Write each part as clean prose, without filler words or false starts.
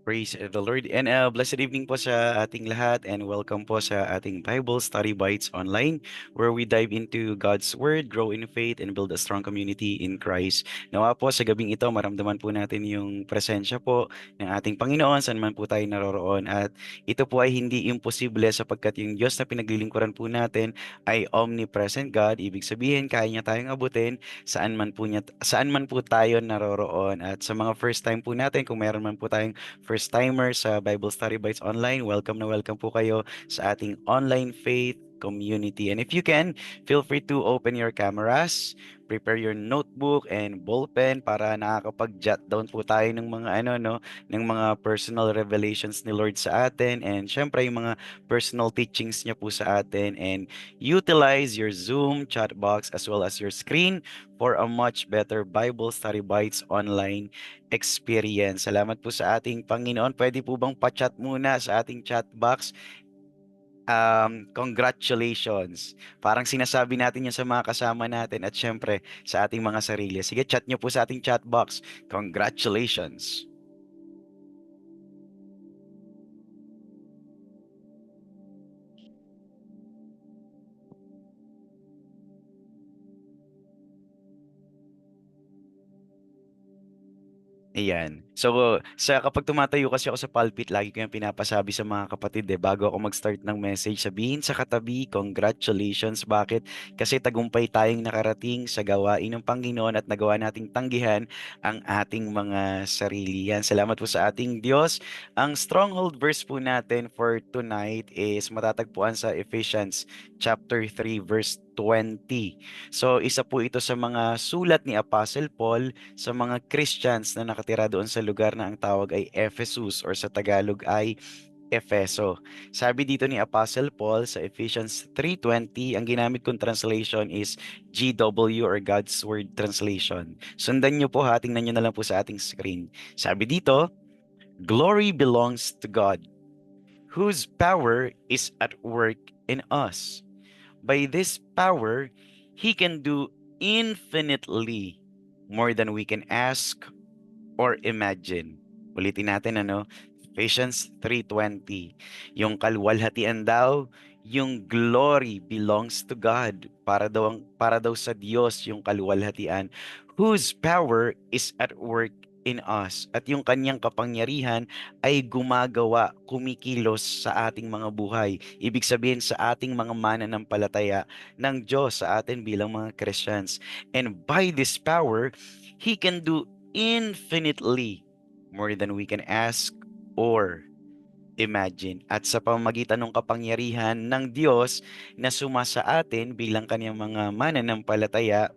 Praise the Lord. And blessed evening po sa ating lahat and welcome po sa ating Bible Study Bites online where we dive into God's Word, grow in faith, and build a strong community in Christ. Nawa po sa gabing ito, maramdaman po natin yung presensya po ng ating Panginoon saan man po tayo naroroon. At ito po ay hindi imposible sapagkat yung Diyos na pinaglilingkuran po natin ay omnipresent God. Ibig sabihin, kaya niya tayong abutin saan man po tayo naroroon. At sa mga first time po natin, kung meron man po tayong first timer sa Bible Study Bites Online, welcome na welcome po kayo sa ating online faith community. And if you can, feel free to open your cameras, prepare your notebook and ballpen para nakakapag-jot down po tayo ng mga ng mga personal revelations ni Lord sa atin and syempre yung mga personal teachings niya po sa atin, and utilize your Zoom chat box as well as your screen for a much better Bible Study Bites online experience. Salamat po sa ating Panginoon. Pwede po bang pa-chat muna sa ating chat box? Congratulations. Parang sinasabi natin yan sa mga kasama natin at syempre sa ating mga sarili. Sige, chat nyo po sa ating chat box. Congratulations. Ayan. So, kapag tumatayo kasi ako sa pulpit, lagi ko yung pinapasabi sa mga kapatid bago ako mag-start ng message, sabihin sa katabi, congratulations. Bakit? Kasi tagumpay tayong nakarating sa gawain ng Panginoon at nagawa nating tanggihan ang ating mga sarili. Yan. Salamat po sa ating Diyos. Ang stronghold verse po natin for tonight is matatagpuan sa Ephesians chapter 3 verse 20. So, isa po ito sa mga sulat ni Apostle Paul sa mga Christians na nakatira doon sa lugar na ang tawag ay Ephesus or sa Tagalog ay Efeso. Sabi dito ni Apostle Paul sa Ephesians 3:20, ang ginamit kong translation is GW or God's Word Translation. Sundan niyo po ha, tingnan niyo na lang po sa ating screen. Sabi dito, glory belongs to God, whose power is at work in us. By this power, He can do infinitely more than we can ask or imagine. Ulitin natin Ephesians 3:20. Yung kalwalhatian daw, yung glory belongs to God. Para daw sa Diyos yung kalwalhatian, whose power is at work in us. At yung kanyang kapangyarihan ay gumagawa, kumikilos sa ating mga buhay. Ibig sabihin sa ating mga mananampalataya ng Diyos sa atin bilang mga Christians. And by this power, He can do infinitely more than we can ask or imagine. At sa pamamagitan ng kapangyarihan ng Diyos na sumasa atin bilang kanyang mga mananampalataya,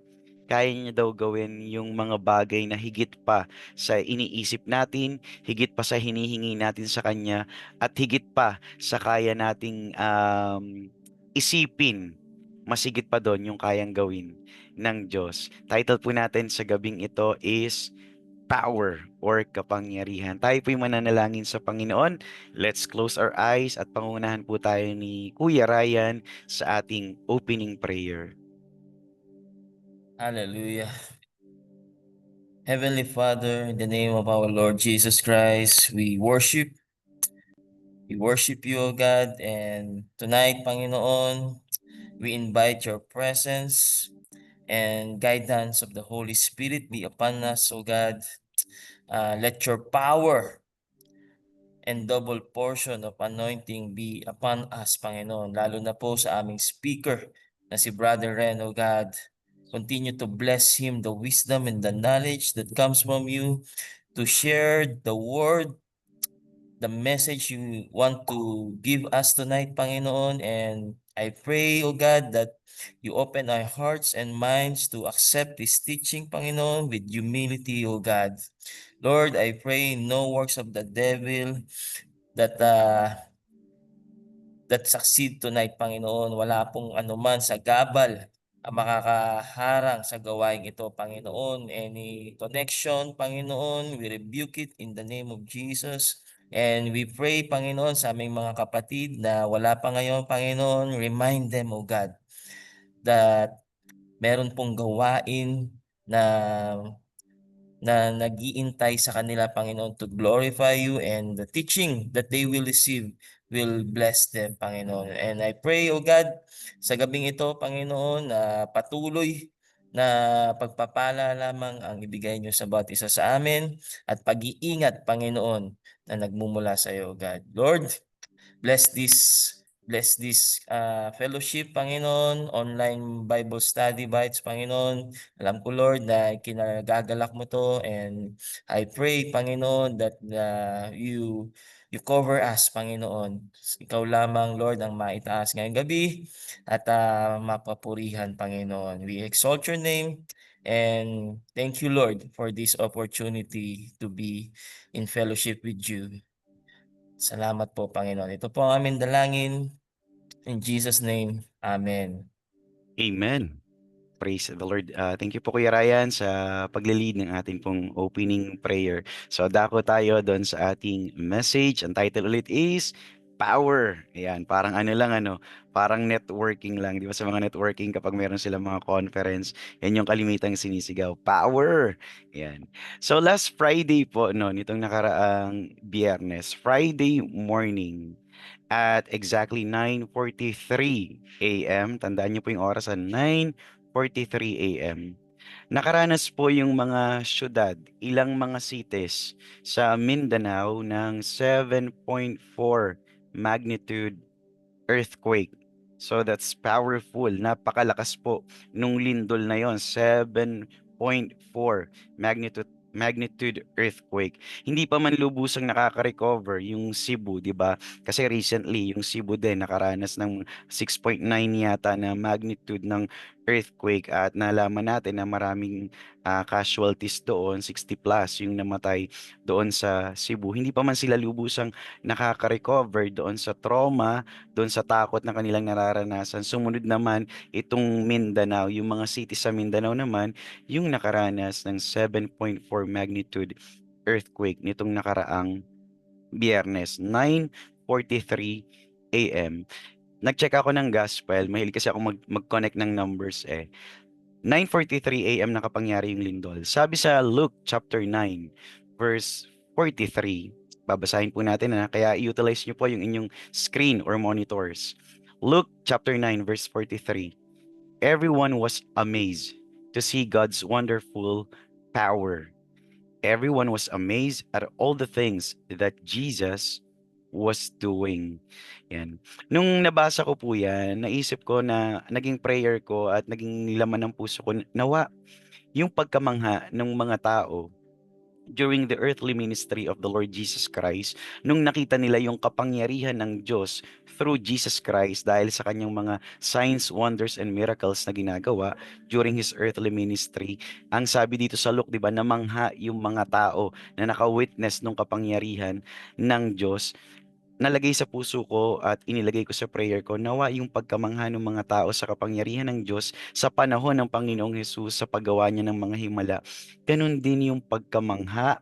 kaya niya daw gawin yung mga bagay na higit pa sa iniisip natin, higit pa sa hinihingi natin sa Kanya, at higit pa sa kaya nating isipin. Mas higit pa doon yung kayang gawin ng Diyos. Title po natin sa gabing ito is power or kapangyarihan. Tayo po'y mananalangin sa Panginoon. Let's close our eyes at pangunahan po tayo ni Kuya Ryan sa ating opening prayer. Hallelujah. Heavenly Father, in the name of our Lord Jesus Christ, we worship. We worship you, O God. And tonight, Panginoon, we invite your presence and guidance of the Holy Spirit be upon us, O God. Let your power and double portion of anointing be upon us, Panginoon, lalo na po sa aming speaker na si Brother Ren, O God. Continue to bless him the wisdom and the knowledge that comes from you to share the word, the message you want to give us tonight, Panginoon. And I pray, O God, that you open our hearts and minds to accept this teaching, Panginoon, with humility, O God. Lord, I pray no works of the devil that succeed tonight, Panginoon. Wala pong anuman sa gabal ang makakaharang sa gawain ito, Panginoon. Any connection, Panginoon, we rebuke it in the name of Jesus. And we pray, Panginoon, sa aming mga kapatid na wala pa ngayon, Panginoon, remind them, O God, that meron pong gawain na na nag-iintay sa kanila, Panginoon, to glorify you, and the teaching that they will receive will bless them, Panginoon. And I pray, O God, sa gabing ito, Panginoon, na patuloy na pagpapala lamang ang ibigay niyo sa bawat isa sa amin at pag-iingat, Panginoon, na nagmumula sa iyo, God. Lord, bless this fellowship, Panginoon, online Bible study bites, Panginoon. Alam ko, Lord, na kinagagalak mo to, and I pray, Panginoon, that you cover us, Panginoon. Ikaw lamang, Lord, ang maitaas ngayong gabi at mapapurihan, Panginoon. We exalt your name, and thank you, Lord, for this opportunity to be in fellowship with you. Salamat po, Panginoon. Ito po ang aming dalangin. In Jesus' name, Amen. Amen. Praise the Lord. Thank you po Kuya Ryan sa pagle-lead ng ating pong opening prayer. So dako tayo doon sa ating message. Ang title ulit is Power. Ayan, parang ano lang parang networking lang. Di ba sa mga networking kapag meron silang mga conference, yan yung kalimitang sinisigaw. Power. Ayan. So last Friday po, no, nitong nakaraang Biyernes, Friday morning, at exactly 9:43 a.m. Tandaan niyo po yung oras, 9:43 a.m. Nakaranas po yung mga syudad, ilang mga cities sa Mindanao ng 7.4 magnitude earthquake. So that's powerful. Napakalakas po nung lindol na yon, 7.4 magnitude earthquake. Hindi pa man lubusang nakaka-recover yung Cebu, 'di ba? Kasi recently yung Cebu din nakaranas ng 6.9 yata na magnitude ng earthquake, at nalaman natin na maraming casualties doon, 60 plus yung namatay doon sa Cebu. Hindi pa man sila lubusang nakaka-recover doon sa trauma, doon sa takot na kanilang nararanasan. Sumunod naman itong Mindanao, yung mga cities sa Mindanao naman, yung nakaranas ng 7.4 magnitude earthquake nitong nakaraang Biyernes, 9:43 a.m. Nag-check ako ng gospel, mahilig kasi ako mag-connect ng numbers eh. 9:43 a.m. nakapangyari yung lindol. Sabi sa Luke chapter 9, verse 43. Babasahin po natin kaya utilize niyo po yung inyong screen or monitors. Luke chapter 9, verse 43. Everyone was amazed to see God's wonderful power. Everyone was amazed at all the things that Jesus was doing. Yan. Nung nabasa ko po yan, naisip ko na naging prayer ko at naging laman ng puso ko, nawa yung pagkamangha ng mga tao during the earthly ministry of the Lord Jesus Christ, nung nakita nila yung kapangyarihan ng Diyos through Jesus Christ dahil sa kanyang mga signs, wonders, and miracles na ginagawa during His earthly ministry. Ang sabi dito sa Luke, di ba, namangha yung mga tao na naka-witness ng kapangyarihan ng Diyos. Nalagay sa puso ko at inilagay ko sa prayer ko, nawa yung pagkamangha ng mga tao sa kapangyarihan ng Diyos sa panahon ng Panginoong Hesus sa paggawa niya ng mga himala. Ganun din yung pagkamangha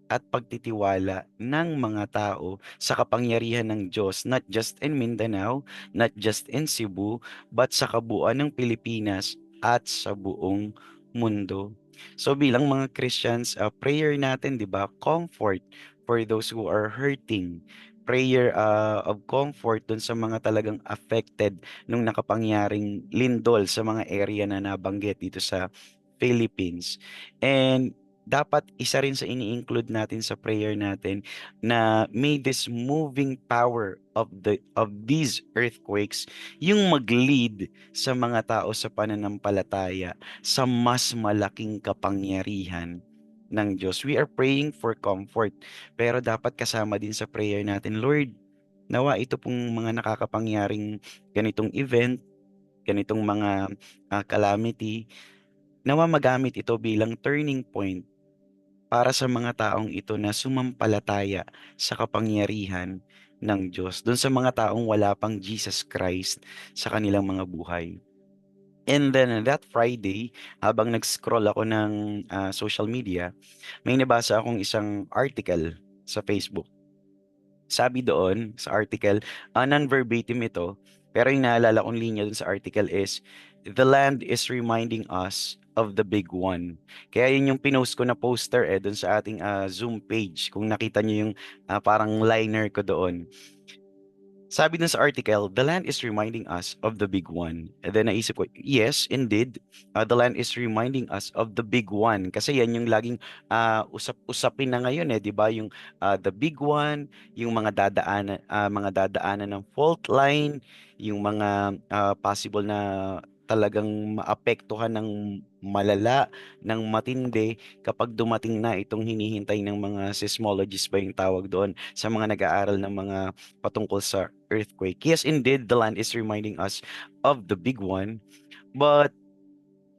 at pagtitiwala ng mga tao sa kapangyarihan ng Diyos, not just in Mindanao, not just in Cebu, but sa kabuuan ng Pilipinas at sa buong mundo. So bilang mga Christians, prayer natin, 'di ba? Comfort for those who are hurting. Prayer of comfort dun sa mga talagang affected nung nakapangyaring lindol sa mga area na nabanggit dito sa Philippines. And dapat isa rin sa ini-include natin sa prayer natin na may this moving power of these earthquakes yung mag-lead sa mga tao sa pananampalataya sa mas malaking kapangyarihan ng Diyos. We are praying for comfort, pero dapat kasama din sa prayer natin, Lord, nawa ito pong mga nakakapangyaring ganitong event, ganitong mga calamity, nawa magamit ito bilang turning point para sa mga taong ito na sumampalataya sa kapangyarihan ng Diyos, doon sa mga taong wala pang Jesus Christ sa kanilang mga buhay. And then that Friday, habang nag-scroll ako ng social media, may nabasa akong isang article sa Facebook. Sabi doon sa article, non-verbatim ito, pero yung naalala kong linya dun sa article is, The land is reminding us of the big one. Kaya yun yung pinost ko na poster dun sa ating Zoom page. Kung nakita niyo yung parang liner ko doon. Sabi dun sa article, the land is reminding us of the big one. And then naisip ko, yes, indeed, the land is reminding us of the big one. Kasi yan yung laging usap-usapin na ngayon di ba? Yung the big one, yung mga dadaanan ng fault line, yung mga possible na talagang maapektuhan ng malala, ng matindi kapag dumating na itong hinihintay ng mga seismologists ba yung tawag doon sa mga nag-aaral ng mga patungkol sa earthquake. Yes, indeed, the land is reminding us of the big one, but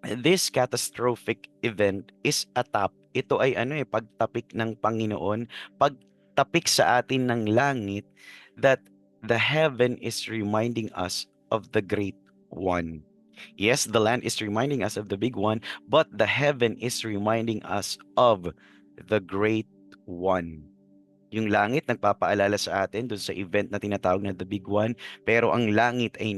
this catastrophic event is a tap. Ito ay pagtapik ng Panginoon, pagtapik sa atin ng langit that the heaven is reminding us of the great one. Yes, the land is reminding us of the big one, but the heaven is reminding us of the great one. Yung langit nagpapaalala sa atin dun sa event na tinatawag na the big one, pero ang langit ay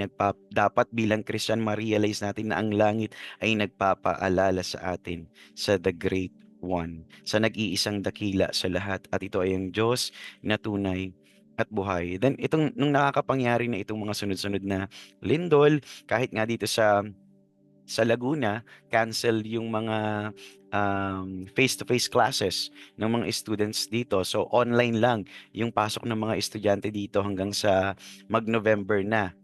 dapat bilang Christian ma-realize natin na ang langit ay nagpapaalala sa atin sa the great one, sa nag-iisang dakila sa lahat, at ito ay ang Diyos na tunay at buhay. Then itong nung nakakapangyari na itong mga sunod-sunod na lindol, kahit nga dito sa Laguna, cancel yung mga face-to-face classes ng mga students dito. So online lang yung pasok ng mga estudyante dito hanggang sa mag-November na.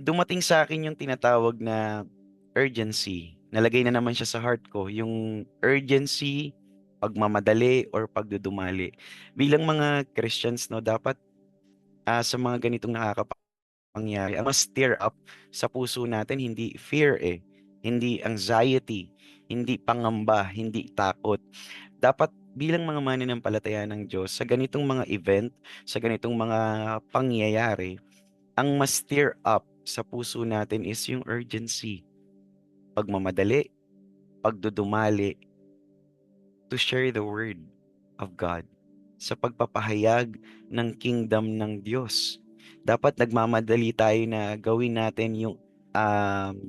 Dumating sa akin yung tinatawag na urgency. Nalagay na naman siya sa heart ko, yung urgency, pagmamadali or pagdudumali. Bilang mga Christians, no, dapat sa mga ganitong nakakapangyari, ang mas stir up sa puso natin, hindi fear hindi anxiety, hindi pangamba, hindi takot. Dapat bilang mga mananampalataya ng Diyos, sa ganitong mga event, sa ganitong mga pangyayari, ang mas stir up sa puso natin is yung urgency, pagmamadali, pagdudumali, to share the word of God, sa pagpapahayag ng kingdom ng Diyos. Dapat nagmamadali tayo na gawin natin yung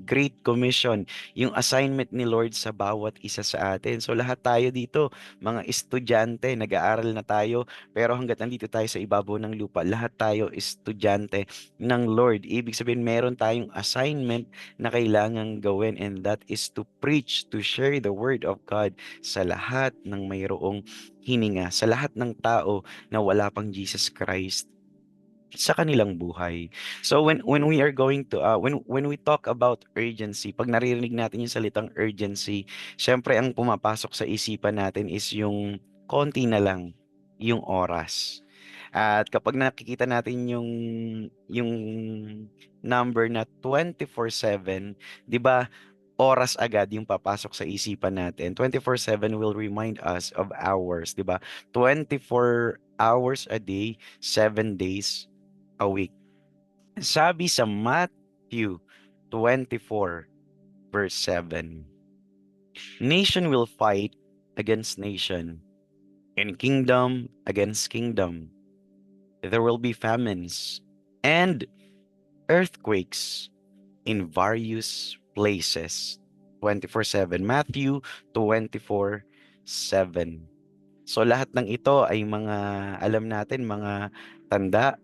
Great Commission, yung assignment ni Lord sa bawat isa sa atin. So lahat tayo dito, mga estudyante, nag-aaral na tayo, pero hanggat nandito tayo sa ibabaw ng lupa, lahat tayo estudyante ng Lord. Ibig sabihin, meron tayong assignment na kailangang gawin, and that is to preach, to share the word of God sa lahat ng mayroong hininga, sa lahat ng tao na wala pang Jesus Christ sa kanilang buhay. So when we are going to when we talk about urgency, pag naririnig natin yung salitang urgency, syempre ang pumapasok sa isipan natin is yung konti na lang yung oras. At kapag nakikita natin yung number na 24/7, 'di ba? Oras agad yung papasok sa isipan natin. 24/7 will remind us of hours, 'di ba? 24 hours a day, 7 days a week. Sabi sa Matthew 24 verse 7, nation will fight against nation, and kingdom against kingdom. There will be famines and earthquakes in various places. 24/7. Matthew 24/7. So lahat ng ito ay mga alam natin, mga tanda,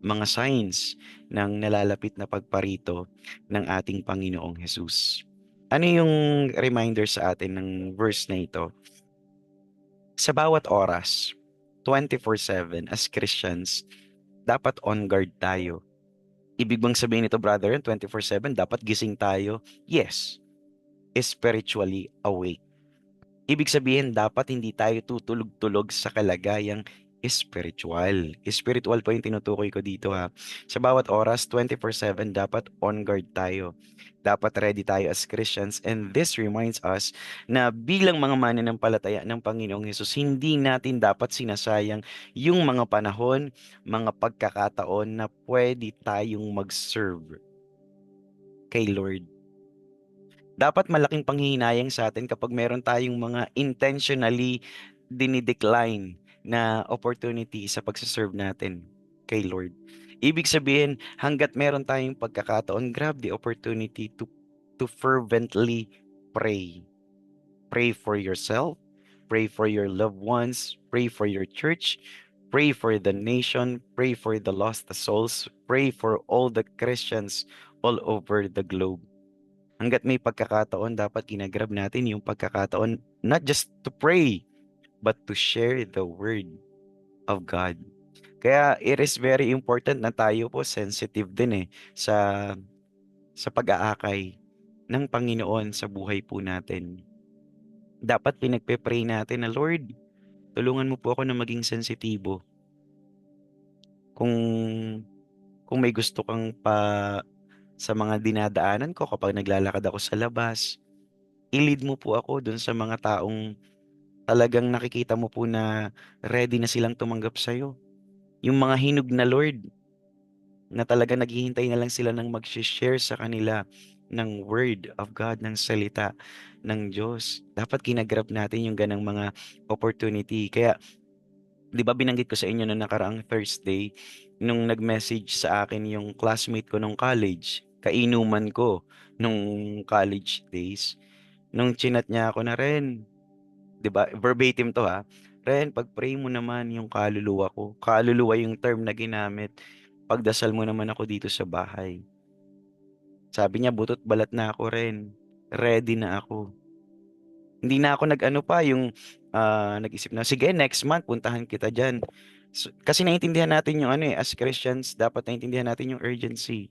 mga signs ng nalalapit na pagparito ng ating Panginoong Hesus. Ano yung reminder sa atin ng verse na ito? Sa bawat oras, 24/7 as Christians, dapat on guard tayo. Ibig bang sabihin nito, brother, 24/7 dapat gising tayo? Yes, spiritually awake. Ibig sabihin, dapat hindi tayo tutulog-tulog sa kalagayang spiritual. Spiritual po yung tinutukoy ko dito ha. Sa bawat oras, 24/7, dapat on guard tayo. Dapat ready tayo as Christians, and this reminds us na bilang mga mananampalataya ng Panginoong Hesus, hindi natin dapat sinasayang yung mga panahon, mga pagkakataon na pwede tayong mag-serve kay Lord. Dapat malaking panghihinayang sa atin kapag meron tayong mga intentionally dinidecline na opportunity sa pagsaserve natin kay Lord. Ibig sabihin, hangga't meron tayong pagkakataon, grab the opportunity to fervently pray. Pray for yourself, pray for your loved ones, pray for your church, pray for the nation, pray for the lost souls, pray for all the Christians all over the globe. Hangga't may pagkakataon, dapat ginagrab natin yung pagkakataon not just to pray, but to share the word of God. Kaya it is very important na tayo po sensitive din sa pag-aakay ng Panginoon sa buhay po natin. Dapat pinagpe-pray natin na, Lord, tulungan mo po ako na maging sensitibo. Kung may gusto kang sa mga dinadaanan ko kapag naglalakad ako sa labas, i-lead mo po ako dun sa mga taong talagang nakikita mo po na ready na silang tumanggap sa'yo. Yung mga hinog na Lord, na talaga naghihintay na lang sila ng mag-share sa kanila ng word of God, ng salita ng Diyos. Dapat ginagrab natin yung ganang mga opportunity. Kaya, di ba binanggit ko sa inyo na nakaraang Thursday, nung nag-message sa akin yung classmate ko nung college, kainuman ko nung college days, nung chinat niya ako na Ren, di ba, verbatim to ha, Ren, pag-pray mo naman yung kaluluwa ko. Kaluluwa yung term na ginamit. Pagdasal mo naman ako dito sa bahay. Sabi niya, butot balat na ako Ren. Ready na ako. Hindi na ako nag-ano pa, yung nag-isip na, sige, next month, puntahan kita dyan. So, kasi naiintindihan natin yung as Christians, dapat naiintindihan natin yung urgency.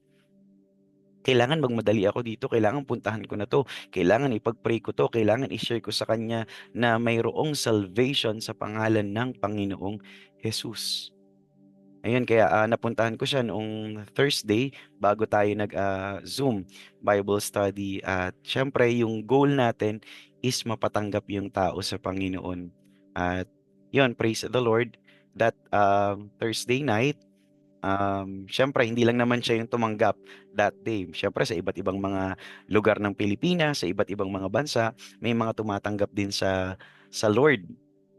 Kailangan magmadali ako dito, kailangan puntahan ko na to, kailangan ipag-pray ko to, kailangan i-share ko sa kanya na mayroong salvation sa pangalan ng Panginoong Jesus. Ayun, kaya napuntahan ko siya noong Thursday bago tayo nag-Zoom Bible study. At syempre, yung goal natin is mapatanggap yung tao sa Panginoon. At yun, praise the Lord, that Thursday night, syempre, hindi lang naman siya yung tumanggap that day. Syempre, sa iba't ibang mga lugar ng Pilipinas, sa iba't ibang mga bansa, may mga tumatanggap din sa Lord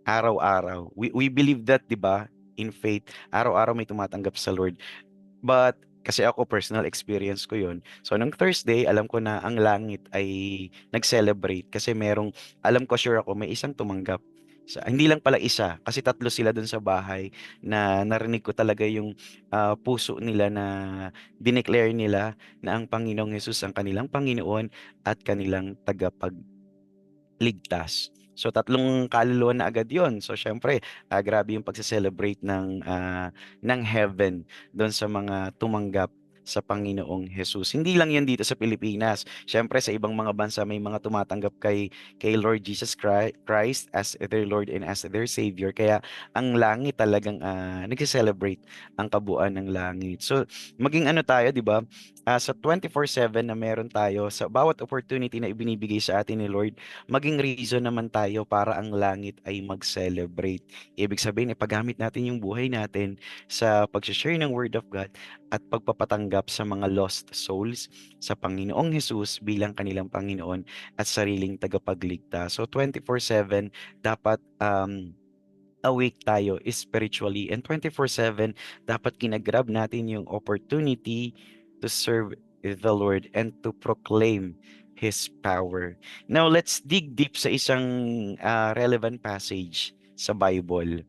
araw-araw. We believe that, 'di ba? In faith, araw-araw may tumatanggap sa Lord. But kasi ako personal experience ko 'yun. So nung Thursday, alam ko na ang langit ay nag-celebrate kasi alam ko sure ako may isang tumanggap. Hindi lang pala isa, kasi tatlo sila dun sa bahay na narinig ko talaga yung puso nila na dineclare nila na ang Panginoong Hesus ang kanilang Panginoon at kanilang ligtas. So tatlong kaluluwa na agad 'yon. So syempre, grabe yung pagse-celebrate ng heaven doon sa mga tumanggap sa Panginoong Jesus. Hindi lang 'yan dito sa Pilipinas. Syempre sa ibang mga bansa may mga tumatanggap kay Lord Jesus Christ as their Lord and as their Savior. Kaya ang langit talagang nagse-celebrate ang kabuuan ng langit. So maging ano tayo, 'di ba? Sa 24/7 na meron tayo sa bawat opportunity na ibinibigay sa atin ni Lord, maging reason naman tayo para ang langit ay mag-celebrate. Ibig sabihin, ipagamit natin yung buhay natin sa pag-share ng Word of God at pagpapatanggap sa mga lost souls sa Panginoong Jesus bilang kanilang Panginoon at sariling tagapagligtas. So 24/7 dapat awake tayo spiritually, and 24/7 dapat ginagrab natin yung opportunity to serve the Lord and to proclaim His power. Now, let's dig deep sa isang relevant passage sa Bible.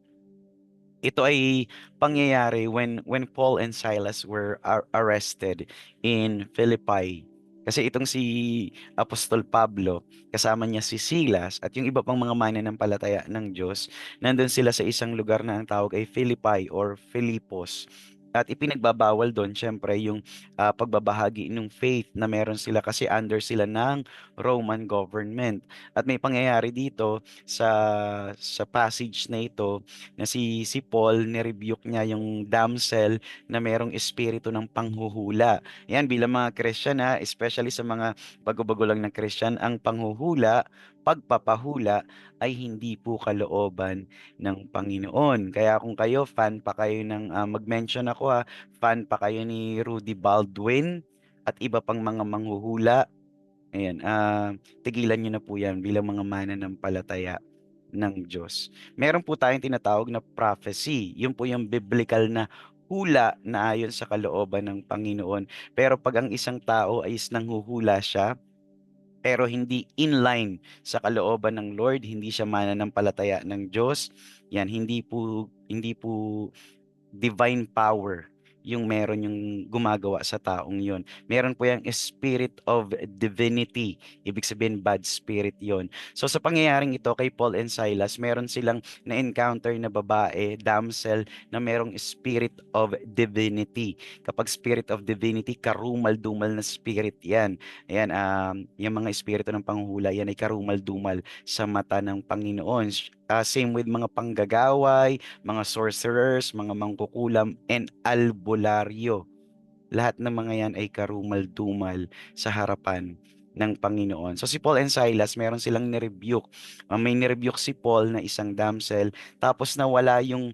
Ito ay pangyayari when Paul and Silas were arrested in Philippi. Kasi itong si Apostol Pablo, kasama niya si Silas at yung iba pang mga mananampalataya ng Diyos, nandun sila sa isang lugar na ang tawag ay Philippi or Filipos. At ipinagbabawal doon, syempre, yung pagbabahagi ng faith na meron sila kasi under sila ng Roman government. At may pangyayari dito sa passage na ito, na si Paul, nirebuke niya yung damsel na merong espiritu ng panghuhula. Yan, bilang mga Christian especially sa mga bago-bago lang ng Christian, ang panghuhula, pagpapahula ay hindi po kalooban ng Panginoon. Kaya kung kayo, fan pa kayo mag-mention ako fan pa kayo ni Rudy Baldwin at iba pang mga manghuhula, ayan, tigilan nyo na po yan bilang mga mananampalataya ng Diyos. Meron po tayong tinatawag na prophecy. Yun po yung biblical na hula na ayon sa kalooban ng Panginoon. Pero 'pag ang isang tao ay is nanghuhula siya, pero hindi in line sa kalooban ng Lord, hindi siya mananampalataya ng Diyos, 'yan hindi po divine power yung meron yung gumagawa sa taong yon. Meron po yung spirit of divinity. Ibig sabihin bad spirit yon. So sa pangyayaring ito kay Paul and Silas, meron silang na-encounter na babae, damsel, na merong spirit of divinity. Kapag spirit of divinity, karumal-dumal na spirit yan. Ayan, yung mga espiritu ng panghuhula, yan ay karumal-dumal sa mata ng Panginoon. Same with mga panggagaway, mga sorcerers, mga mangkukulam, and albularyo. Lahat ng mga yan ay karumal-dumal sa harapan ng Panginoon. So si Paul and Silas, meron silang nirebuke. May nirebuke si Paul na isang damsel, tapos nawala yung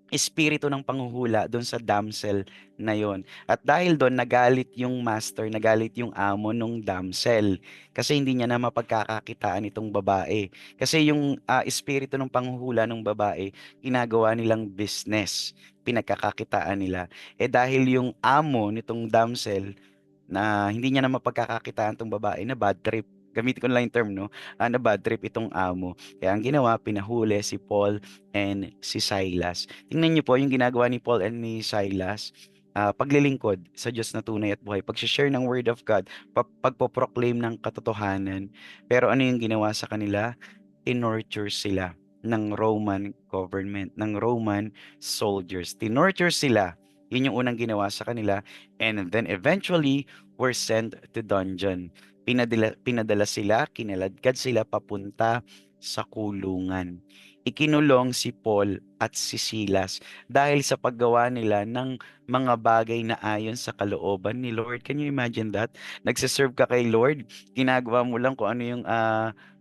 espiritu ng panghuhula doon sa damsel na yon. At dahil doon, nagalit yung master, nagalit yung amo nung damsel. Kasi hindi niya na mapagkakakitaan itong babae. Kasi yung espiritu ng panghuhula ng babae, ginagawa nilang business, pinagkakakitaan nila. Eh dahil yung amo nitong damsel, na hindi niya na mapagkakakitaan tong babae, na bad trip. Gamitin ko na lang yung term, no? Na bad trip itong amo. Kaya ang ginawa, pinahuli si Paul and si Silas. Tingnan niyo po yung ginagawa ni Paul and ni Silas. Paglilingkod sa Diyos na tunay at buhay, pag-share ng Word of God, pagpo-proclaim ng katotohanan. Pero ano yung ginawa sa kanila? Tinorture sila ng Roman government, ng Roman soldiers. Tinorture sila. Yun yung unang ginawa sa kanila. And then eventually, were sent to dungeon. Pinadala sila, kinaladkad sila papunta sa kulungan. Ikinulong si Paul at si Silas dahil sa paggawa nila ng mga bagay na ayon sa kalooban ni Lord. Can you imagine that? Nagsiserve ka kay Lord, ginagawa mo lang kung ano yung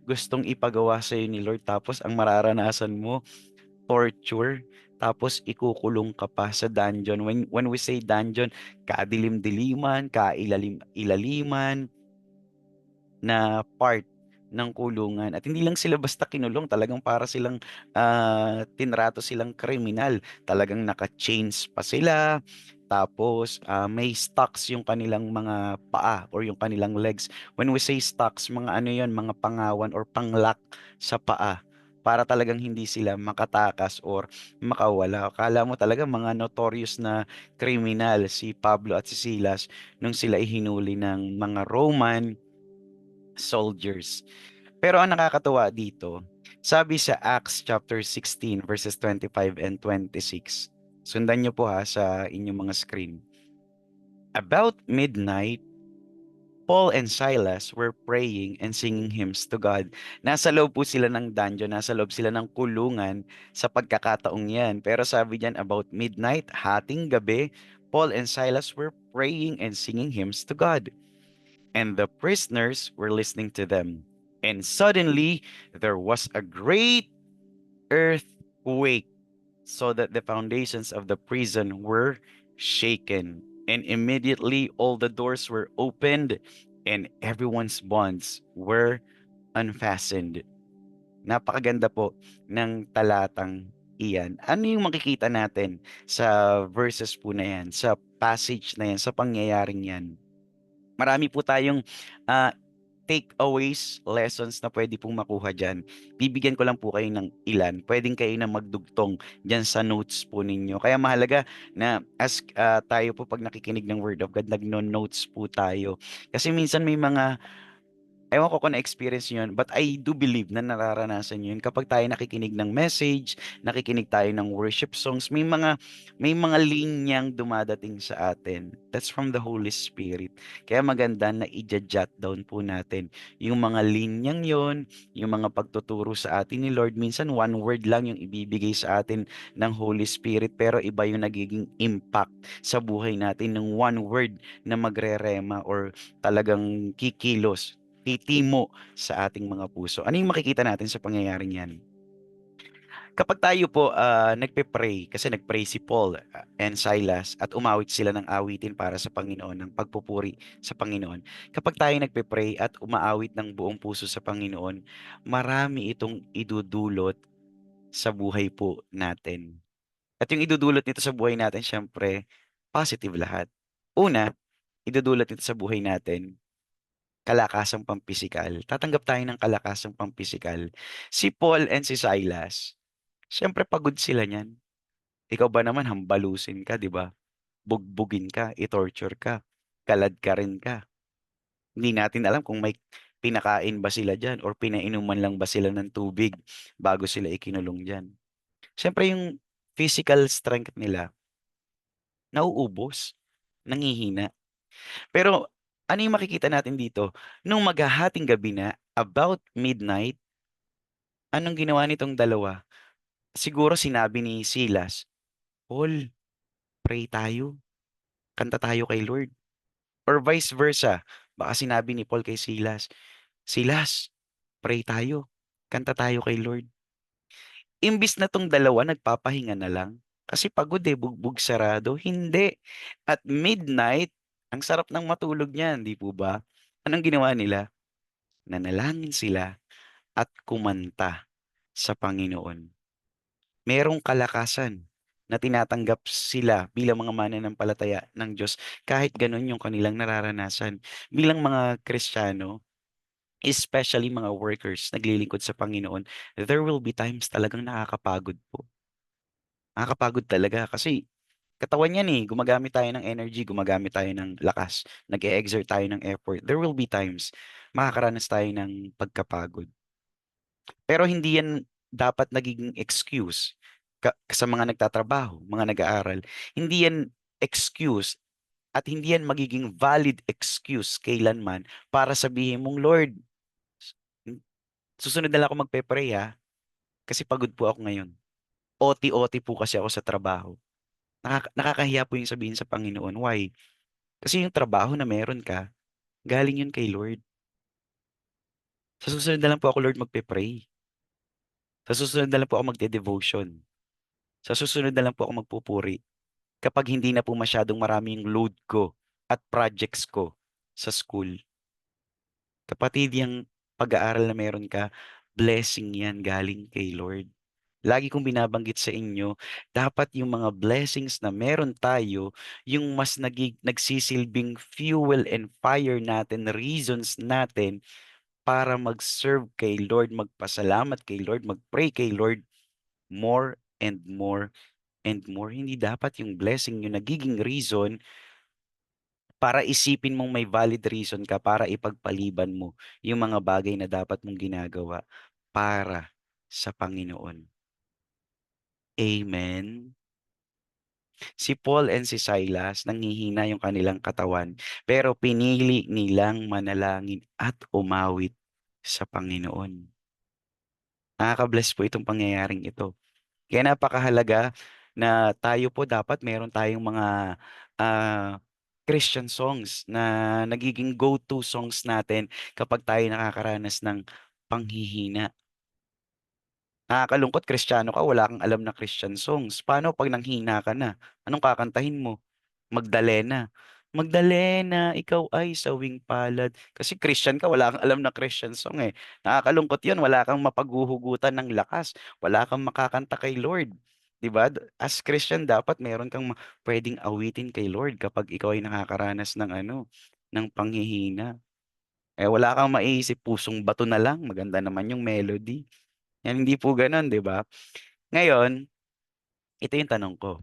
gustong ipagawa sa ni Lord, tapos ang mararanasan mo, torture, tapos ikukulong ka pa sa dungeon. When we say dungeon, kadilim-diliman, kailaliman na part ng kulungan. At hindi lang sila basta kinulong, talagang para silang tinrato silang kriminal. Talagang naka-chains pa sila. Tapos may stocks yung kanilang mga paa or yung kanilang legs. When we say stocks, mga ano yon, mga pangawan or panglock sa paa, para talagang hindi sila makatakas or makawala. Akala mo talaga mga notorious na kriminal si Pablo at si Silas nung sila ihinuli ng mga Roman soldiers. Pero ang nakakatuwa dito, sabi sa Acts chapter 16 verses 25 and 26. Sundan niyo po ha sa inyong mga screen. About midnight, Paul and Silas were praying and singing hymns to God. Nasa loob po sila ng dungeon, nasa loob sila ng kulungan sa pagkakataong yan. Pero sabi diyan, about midnight, hating gabi, Paul and Silas were praying and singing hymns to God. And the prisoners were listening to them. And suddenly, there was a great earthquake, so that the foundations of the prison were shaken. And immediately, all the doors were opened, and everyone's bonds were unfastened. Napakaganda po ng talatang iyan. Ano yung makikita natin sa verses po na yan, sa passage na yan, sa pangyayaring yan? Marami po tayong ah, takeaways, lessons na pwede pong makuha dyan. Bibigyan ko lang po kayo ng ilan. Pwedeng kayo na magdugtong dyan sa notes po ninyo. Kaya mahalaga na as tayo po pag nakikinig ng Word of God, nagno-notes po tayo. Kasi minsan may mga, ewan ko kung na-experience nyo yun, but I do believe na nararanasan nyo yun. Kapag tayo nakikinig ng message, nakikinig tayo ng worship songs, may mga linyang dumadating sa atin. That's from the Holy Spirit. Kaya maganda na i-jot down po natin yung mga linyang yon, yung mga pagtuturo sa atin ni Lord. Minsan one word lang yung ibibigay sa atin ng Holy Spirit, pero iba yung nagiging impact sa buhay natin ng one word na magre-rema or talagang kikilos, titimo sa ating mga puso. Ano yung makikita natin sa pangyayaring yan? Kapag tayo po nagpe-pray, kasi nagpray si Paul and Silas at umawit sila ng awitin para sa Panginoon, ng pagpupuri sa Panginoon. Kapag tayo nagpe-pray at umaawit ng buong puso sa Panginoon, marami itong idudulot sa buhay po natin. At yung idudulot nito sa buhay natin, syempre, positive lahat. Una, idudulot nito sa buhay natin, kalakasang pampisikal. Tatanggap tayo ng kalakasang pampisikal. Si Paul and si Silas, syempre pagod sila niyan. Ikaw ba naman, hambalusin ka, di ba? Bugbugin ka, i-torture ka, kalad ka rin ka. Hindi natin alam kung may pinakain ba sila dyan or pinainuman lang ba sila ng tubig bago sila ikinulong dyan. Siyempre yung physical strength nila, nauubos, nangihina. Pero ano yung makikita natin dito? Nung maghahating gabi na, about midnight, anong ginawa nitong dalawa? Siguro sinabi ni Silas, Paul, pray tayo, kanta tayo kay Lord. Or vice versa, baka sinabi ni Paul kay Silas, Silas, pray tayo, kanta tayo kay Lord. Imbis na tong dalawa nagpapahinga na lang, kasi pagod bugbog sarado, hindi. At midnight, ang sarap ng matulog niyan, di po ba? Anong ginawa nila? Nanalangin sila at kumanta sa Panginoon. Merong kalakasan na tinatanggap sila bilang mga mananampalataya ng Diyos kahit ganun yung kanilang nararanasan. Bilang mga Kristiyano, especially mga workers naglilingkod sa Panginoon, there will be times talagang nakakapagod po. Nakakapagod talaga kasi katawan yan eh. Gumagamit tayo ng energy, gumagamit tayo ng lakas, nag-e-exert tayo ng effort. There will be times makakaranas tayo ng pagkapagod. Pero hindi yan dapat nagiging excuse sa mga nagtatrabaho, mga nag-aaral. Hindi yan excuse at hindi yan magiging valid excuse kailanman para sabihin mong, Lord, susunod na lang ako magpe-pray ha, kasi pagod po ako ngayon. OT-OT po kasi ako sa trabaho. Nakakahiya po yung sabihin sa Panginoon. Why? Kasi yung trabaho na meron ka, galing yun kay Lord. Sa susunod na lang po ako, Lord, magpe-pray. Sa susunod na lang po ako magde-devotion. Sa susunod na lang po ako magpupuri. Kapag hindi na po masyadong marami yung load ko at projects ko sa school. Kapatid, yung pag-aaral na meron ka, blessing yan galing kay Lord. Lagi kong binabanggit sa inyo, dapat yung mga blessings na meron tayo, yung mas nagsisilbing fuel and fire natin, reasons natin para mag-serve kay Lord, magpasalamat kay Lord, mag-pray kay Lord, more and more and more. Hindi dapat yung blessing yung nagiging reason para isipin mong may valid reason ka para ipagpaliban mo yung mga bagay na dapat mong ginagawa para sa Panginoon. Amen. Si Paul and si Silas, nanghihina yung kanilang katawan, pero pinili nilang manalangin at umawit sa Panginoon. Nakaka-bless po itong pangyayaring ito. Kaya napakahalaga na tayo po dapat meron tayong mga ah, Christian songs na nagiging go-to songs natin kapag tayo nakakaranas ng panghihina. Nakakalungkot, Kristiyano ka, wala kang alam na Christian songs. Paano pag nanghina ka na? Anong kakantahin mo? Magdalena. Magdalena, ikaw ay sawing palad. Kasi Christian ka, wala kang alam na Christian song eh. Nakakalungkot yun, wala kang mapaghuhugutan ng lakas. Wala kang makakanta kay Lord. 'Di ba? As Christian, dapat meron kang pwedeng awitin kay Lord kapag ikaw ay nakakaranas ng ng panghihina. Eh wala kang maiisip, pusong bato na lang. Maganda naman yung melody. Yan, hindi po gano'n, 'di ba? Ngayon, ito yung tanong ko.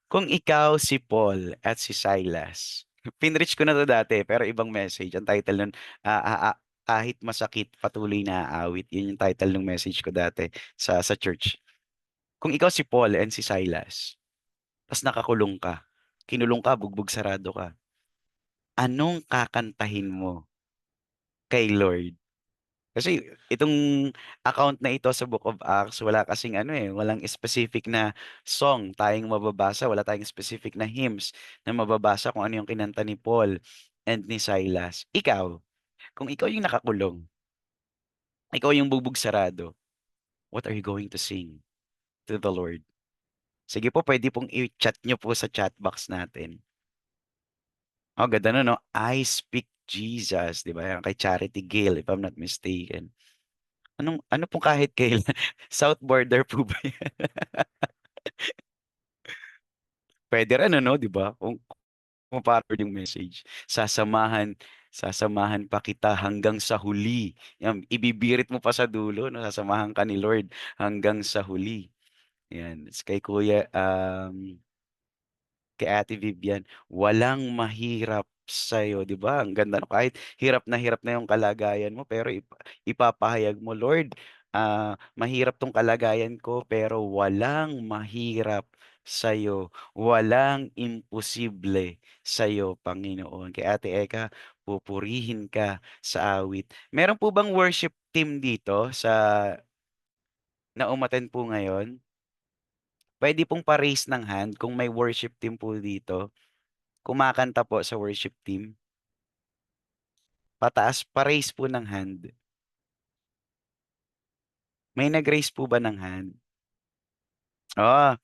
Kung ikaw si Paul at si Silas, pinreach ko na 'to dati pero ibang message. Ang title nun, ah, ah, ah, "Kahit Masakit Patuloy na Aawit." Yun yung title ng message ko dati sa church. Kung ikaw si Paul and si Silas, ta's nakakulong ka, kinulong ka, bugbog sarado ka, anong kakantahin mo kay Lord? Kasi itong account na ito sa Book of Acts, wala kasing walang specific na song tayong mababasa, wala tayong specific na hymns na mababasa kung ano yung kinanta ni Paul and ni Silas. Ikaw, kung ikaw yung nakakulong, ikaw yung bubog sarado, what are you going to sing to the Lord? Sige po, pwede pong i-chat nyo po sa chat box natin. Oh, ganda no, no? I Speak Jesus, di ba? Yan kay Charity Gale, if I'm not mistaken. Ano pong kahit kailan? South border po ba yan? Puwede rin ano, 'di ba? Kung forward yung message. Sasamahan pa kita hanggang sa huli. Yan, ibibirit mo pa sa dulo 'no, sasamahan ka ni Lord hanggang sa huli. Yan, ta's kay Kuya, kay Ate Vivian, walang mahirap sa'yo, 'di ba? Ang ganda 'no, kahit hirap na yung kalagayan mo pero ipapahayag mo, "Lord, mahirap 'tong kalagayan ko pero walang mahirap sa'yo, walang imposible sa'yo, Panginoon." Kay Ate Eka, pupurihin ka sa awit. Meron po bang worship team dito na umattend po ngayon? Puwede pong pa-raise ng hand kung may worship team po dito. Kumakanta po sa worship team, pataas pa-raise po ng hand. May nag-raise po ba ng hand? Ah,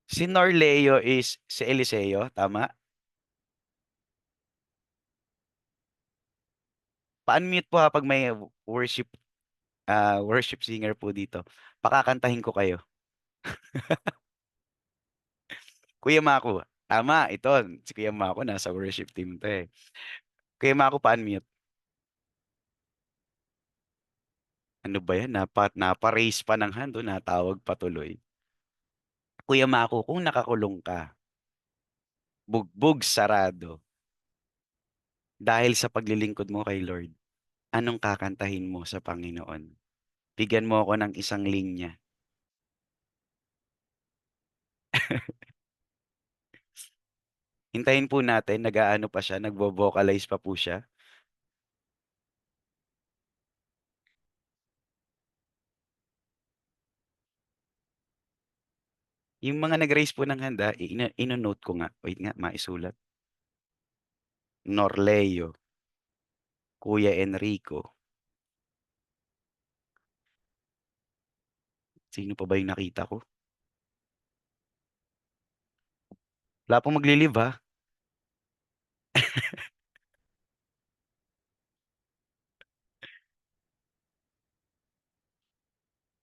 si Norleo is si Eliseo, tama? Pa-unmute po ha 'pag may worship, worship singer po dito. Pakakantahin ko kayo. Kuya Mako, tama ito si Kuya Mako nasa worship team 'to, eh. Kuya Mako pa-unmute. Ano ba 'yan napa-raise pa ng hand, oh, natawag pa tuloy. Kuya Mako, kung nakakulong ka, bugbog sarado, dahil sa paglilingkod mo kay Lord, anong kakantahin mo sa Panginoon? Bigyan mo ako ng isang linya. Hintayin po natin, nag-aano pa siya, nagvo-vocalize pa po siya. Yung mga nag-raise po ng hand, ino-note ko nga. Wait nga, maisulat. Norleo, Kuya Enrico. Sino pa ba yung nakita ko? Wala pong magli-leave ha.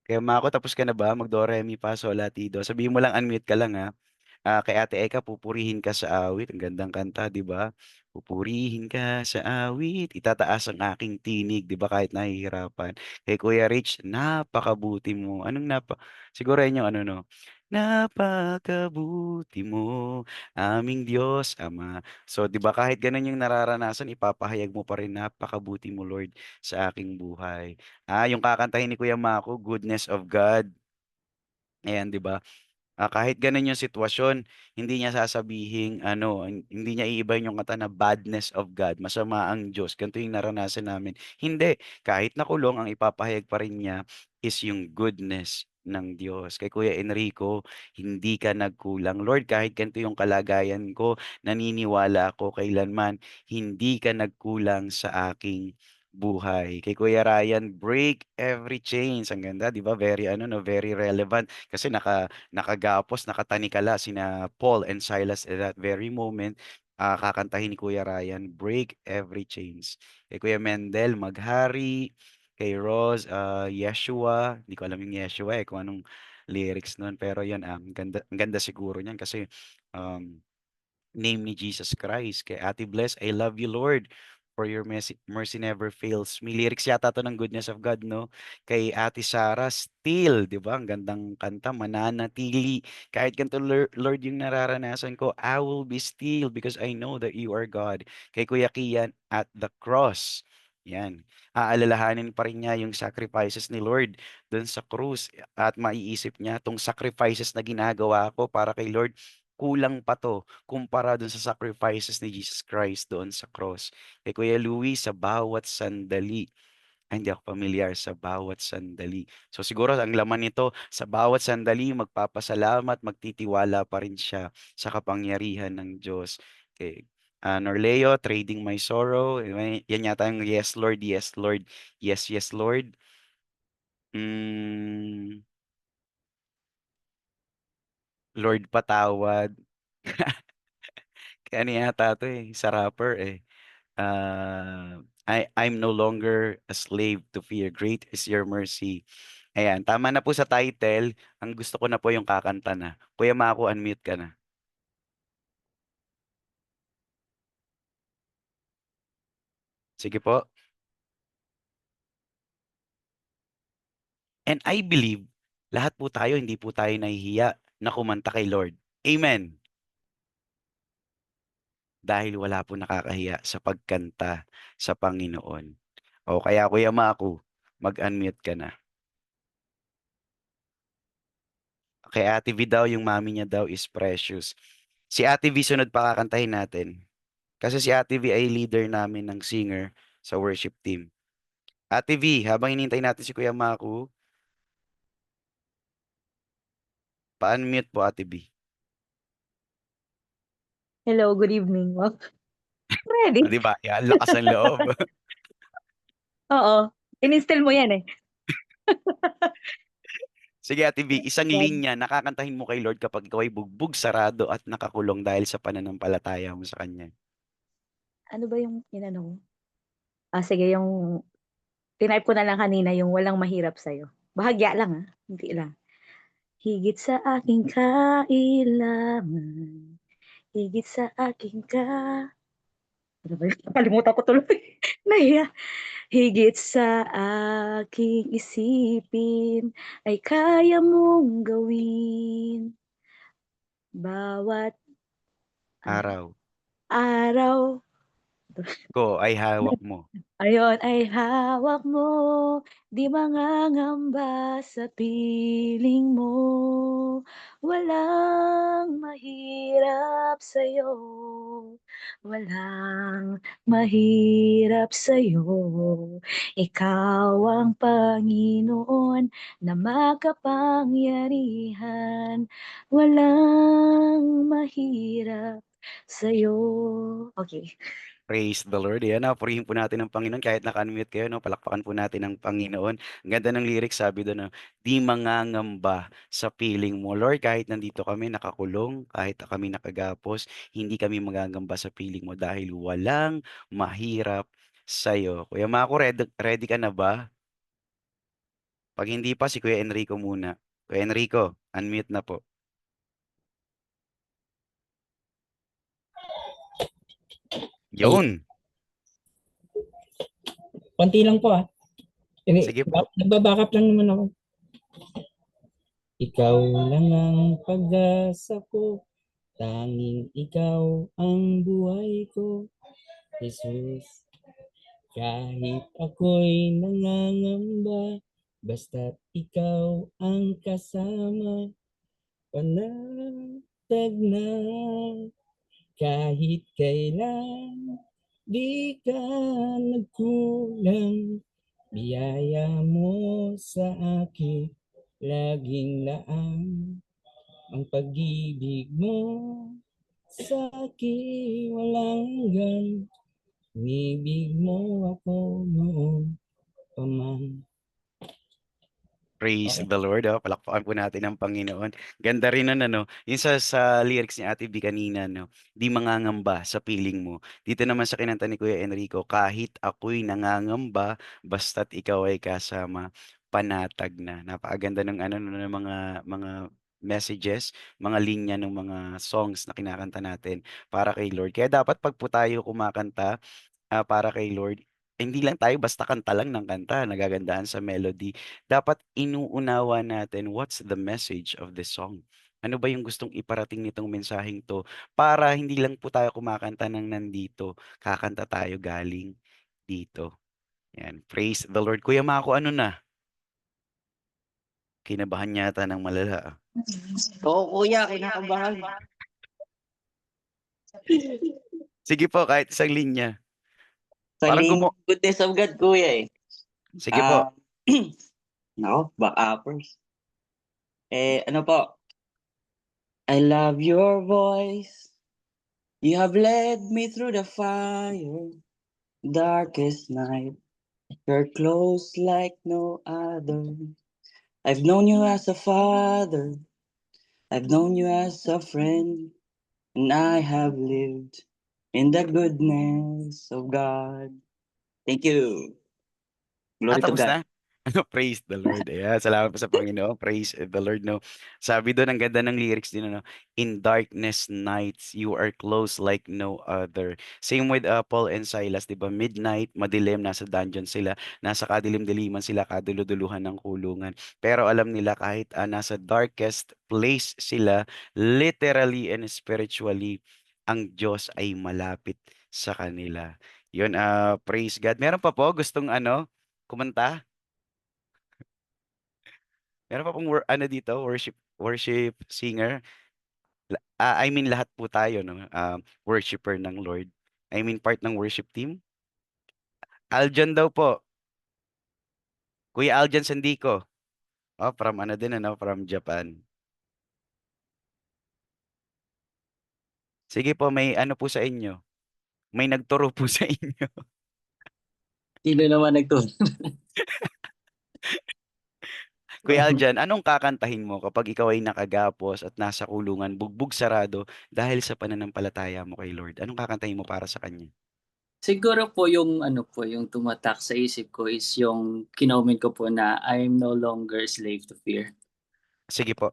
Kaya Mako, tapos ka na ba? Mag-do, re, mi, fa, sol, la, ti, do. Sabihin mo lang, unmute ka lang ha. Kay Ate Eka, pupurihin ka sa awit. Ang gandang kanta, di ba? Pupurihin ka sa awit. Itataas ang aking tinig, di ba? Kahit nahihirapan. Kay Kuya Rich, napakabuti mo. Siguro yun yung ano, no? Napakabuti mo, aming Diyos, Ama. So, di ba, kahit ganun yung nararanasan, ipapahayag mo pa rin, napakabuti mo, Lord, sa aking buhay. Yung kakantahin ni Kuya Mako, Goodness of God. Ayan, di ba? Kahit gano'n yung sitwasyon, hindi niya sasabihing ano, hindi niya iibahin yung kanta na badness of God, masama ang Diyos, ganito yung naranasan namin. Hindi, kahit nakulong ang ipapahayag pa rin niya is yung goodness ng Diyos. Kay Kuya Enrico, hindi ka nagkulang. Lord, kahit ganito yung kalagayan ko, naniniwala ako kailanman hindi ka nagkulang sa aking buhay. Kay Kuya Ryan, break every chains. Ang ganda, 'di ba? Very ano no, very relevant kasi nakagapos, nakatanikala sina Paul and Silas at that very moment, kakantahin ni Kuya Ryan, "Break Every Chains." Kay Kuya Mendel, "Maghari." Kay Rose, "Yeshua." Hindi ko alam yung Yeshua, eh, kung anong lyrics nun, pero yun, ang ganda siguro niyan kasi, um name ni Jesus Christ. Kay Ate Bless, I love you, Lord, for your mercy never fails me. Lyrics yata to ng Goodness of God, no? Kay Ate Sarah, still, di ba? Ang gandang kanta, mananatili. Kahit ganito, Lord, yung nararanasan ko, I will be still because I know that you are God. Kay Kuya Kian, at the cross. Yan. Aalalahanin pa rin niya yung sacrifices ni Lord doon sa krus at maiisip niya, tong sacrifices na ginagawa ko para kay Lord, kulang pa 'to kumpara dun sa sacrifices ni Jesus Christ doon sa cross. Kay Kuya Louie, sa bawat sandali, hindi ako pamilyar sa bawat sandali. So siguro ang laman nito, sa bawat sandali magpapasalamat, magtitiwala pa rin siya sa kapangyarihan ng Diyos. Kay, Norleo, Trading My Sorrow, yan yata yung Yes Lord, Yes Lord, Yes, Yes Lord. Hmm, Lord Patawad. Kaya ano yata 'to, eh, sa rapper, eh. I'm no longer a slave to fear, great is your mercy. Ayan, tama na po sa title, ang gusto ko na po yung kakanta na. Kuya Mako, unmute ka na. Sige po. And I believe, lahat po tayo, hindi po tayo nahihiya na kumanta kay Lord. Amen. Dahil wala po nakakahiya sa pagkanta sa Panginoon. O kaya Kuya Maku, mag-unmute ka na. Kay Ate V daw, yung mami niya daw is precious. Si Ate V sunod pa kakantahin natin. Kasi si Ate V ay leader namin ng singer sa worship team. Ate V, habang hinintay natin si Kuya Maku, pa-unmute po Ate V. Hello, good evening. Oh, O, ready? di ba? Yan, lakas ng loob. Oo. In-install mo yan eh. Sige Ate V, isang Yan. linya nakakantahin mo kay Lord kapag ikaw ay bugbog, sarado at nakakulong dahil sa pananampalataya mo sa Kanya. Ano ba yung inano mo? Sige, yung tinype ko na lang kanina yung walang mahirap sa'yo. Bahagya lang hindi lang. Higit sa aking kailangan, higit sa aking ano ba yun? Nakalimutan ko tuloy. Nahiya. Higit sa aking isipin ay kaya mong gawin. Bawat ano, Araw araw. ko ay hawak mo. Ayun ay hawak mo, di mangangamba sa piling mo. Walang mahirap sa'yo, walang mahirap sa'yo. Ikaw ang Panginoon na makapangyarihan, walang mahirap sa'yo. Okay. Praise the Lord. Yan, purihin po natin ang Panginoon kahit naka-unmute kayo, no? Palakpakan po natin ang Panginoon. Ang ganda ng lyrics, sabi doon, no? Di mangangamba sa piling mo. Lord, kahit nandito kami nakakulong, kahit kami nakagapos, hindi kami magagamba sa piling mo dahil walang mahirap sa'yo. Kuya Mako, ready ka na ba? Pag hindi pa, si Kuya Enrico muna. Kuya Enrico, unmute na po. Ay, Yun. konti lang po Sige po. Nagbabackup lang naman ako. Ikaw lang ang pag-asa ko, tanging ikaw ang buhay ko, Jesus. Kahit ako'y nangangamba, basta't ikaw ang kasama, panatag na kahit kailan, di ka nagkulang. Biyaya mo sa akin, laging laang ang pag-ibig mo sa akin walang hanggan. Inibig mo ako noon pa man. Praise Okay. the Lord. Palakpakan po natin ang Panginoon. Ganda rin nun, ano, yung sa lyrics ni Ate B kanina, no, di mangangamba sa piling mo. Dito naman sa kinanta ni Kuya Enrico, kahit ako'y nangangamba, basta't ikaw ay kasama, panatag na. Napakaganda ng ano, ng mga messages, mga linya ng mga songs na kinakanta natin para kay Lord. Kaya dapat pag po tayo kumakanta, para kay Lord, hindi lang tayo basta kanta lang ng kanta, nagagandahan sa melody. Dapat inuunawa natin what's the message of the song. Ano ba yung gustong iparating nitong mensaheng to para hindi lang po tayo kumakanta ng nandito, kakanta tayo galing dito. Yan, praise the Lord. Kuya Mako, ano na? Kinabahan yata ng malala. Oo, kuya, kinakabahan. Sige po, kahit isang linya. Sa Parang goodness of God, kuya eh. Sige po. Nako, back-uppers. Ano po? I love your voice. You have led me through the fire, darkest night. You're close like no other. I've known you as a father. I've known you as a friend. And I have lived in the goodness of God. Thank you. Glory to Tapos God. na? Praise the Lord. Ayan, salamat po sa Panginoon. Praise the Lord, no. Sabi doon, ang ganda ng lyrics din, ano. In darkness nights, you are close like no other. Same with Paul and Silas, di ba? Midnight, madilim, nasa dungeon sila. Nasa kadilim-diliman sila, kaduluduluhan ng kulungan. Pero alam nila kahit nasa darkest place sila, literally and spiritually, ang Diyos ay malapit sa kanila. Yun, praise God. Meron pa po gustong kumanta? Meron pa pong ano dito, worship singer. I mean lahat po tayo, no, worshiper ng Lord. I mean part ng worship team. Aljan daw po. Kuya Aljan Sandico. Oh, from ano din, ano, from Japan. Sige po, may ano po sa inyo. May nagturo po sa inyo. Sino naman nagturo? Kuya Aljan, anong kakantahin mo kapag ikaw ay nakagapos at nasa kulungan, bugbog sarado dahil sa pananampalataya mo kay Lord? Anong kakantahin mo para sa kanya? Siguro po yung ano po, yung tumatak sa isip ko is yung kinoment ko po na I'm no longer slave to fear. Sige po.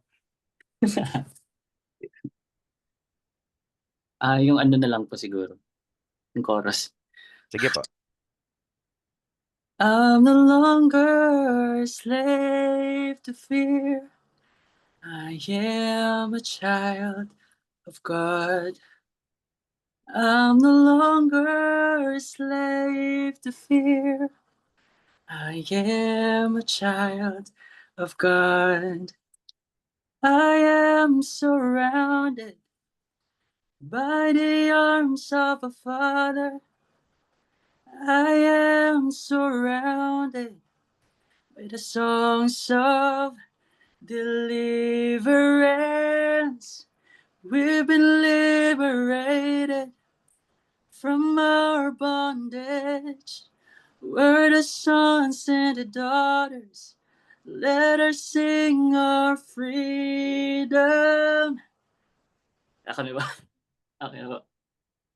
Yung ano na lang po siguro, yung chorus. Sige po. I'm no longer a slave to fear. I am a child of God. I'm no longer a slave to fear. I am a child of God. I am surrounded by the arms of a father. I am surrounded by the songs of deliverance. We've been liberated from our bondage. We're the sons and the daughters. Let us sing our freedom. Ako na ba? Okay po.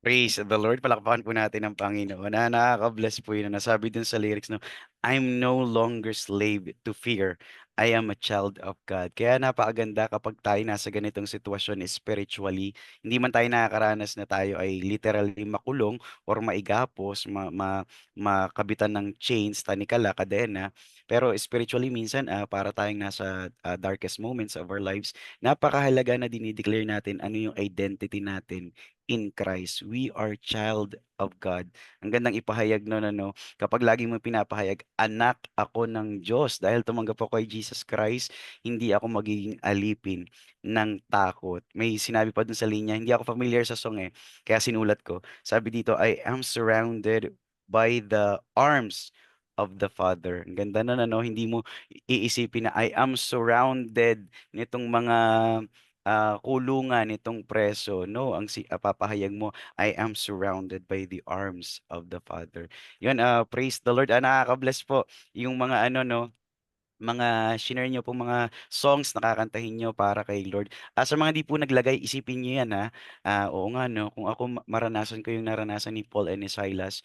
Praise the Lord. Palakpakan po natin ang Panginoon. Nakaka-bless po yun. Nasabi dun sa lyrics, no, I'm no longer slave to fear. I am a child of God. Kaya napakaganda kapag tayo nasa ganitong sitwasyon spiritually. Hindi man tayo nakakaranas na tayo ay literally makulong or maigapos, makabitan ng chains, tanikala, kadena. Pero spiritually minsan, para tayong nasa darkest moments of our lives, napakahalaga na dinideclare natin ano yung identity natin in Christ. We are child of God. Ang gandang ipahayag no, ano, kapag lagi mo pinapahayag, anak ako ng Diyos. Dahil tumanggap ako kay Jesus Christ, hindi ako magiging alipin ng takot. May sinabi pa dun sa linya, hindi ako familiar sa song kaya sinulat ko. Sabi dito, I am surrounded by the arms of the Father. Ang ganda na, ano, hindi mo iisipin na I am surrounded nitong mga kulungan nitong preso. No, ang papahayag mo, I am surrounded by the arms of the Father. Yun, praise the Lord. Nakaka-bless po yung mga ano, no, mga shinare nyo pong mga songs na kakantahin nyo para kay Lord. Sa mga di po naglagay, isipin nyo yan, ha. Oo nga, no, kung ako maranasan ko yung naranasan ni Paul and ni Silas,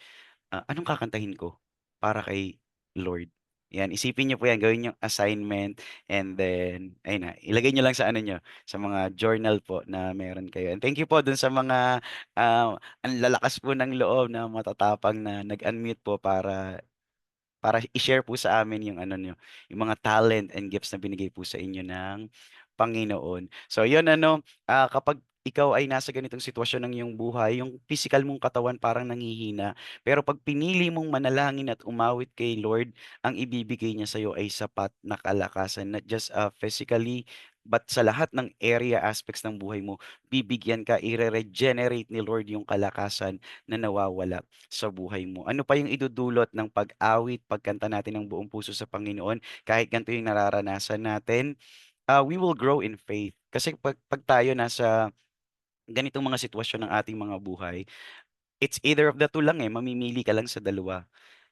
anong kakantahin ko para kay Lord? Yan, isipin niyo po yan, gawin yung assignment, and then, ayun na, ilagay niyo lang sa ano niyo, sa mga journal po na meron kayo. And thank you po dun sa mga, ang lalakas po ng loob na matatapang na nag-unmute po para i-share po sa amin yung ano niyo, yung mga talent and gifts na binigay po sa inyo ng Panginoon. So yun, ano, kapag ikaw ay nasa ganitong sitwasyon ng iyong buhay, yung physical mong katawan parang nanghihina, pero pag pinili mong manalangin at umawit kay Lord, ang ibibigay niya sa iyo ay sapat na kalakasan, not just physically, but sa lahat ng area aspects ng buhay mo, bibigyan ka, i-regenerate ni Lord yung kalakasan na nawawala sa buhay mo. Ano pa yung idudulot ng pag-awit, pagkanta natin ng buong puso sa Panginoon, kahit ganito yung nararanasan natin, we will grow in faith. Kasi pag tayo nasa ganitong mga sitwasyon ng ating mga buhay, it's either of the two lang mamimili ka lang sa dalawa.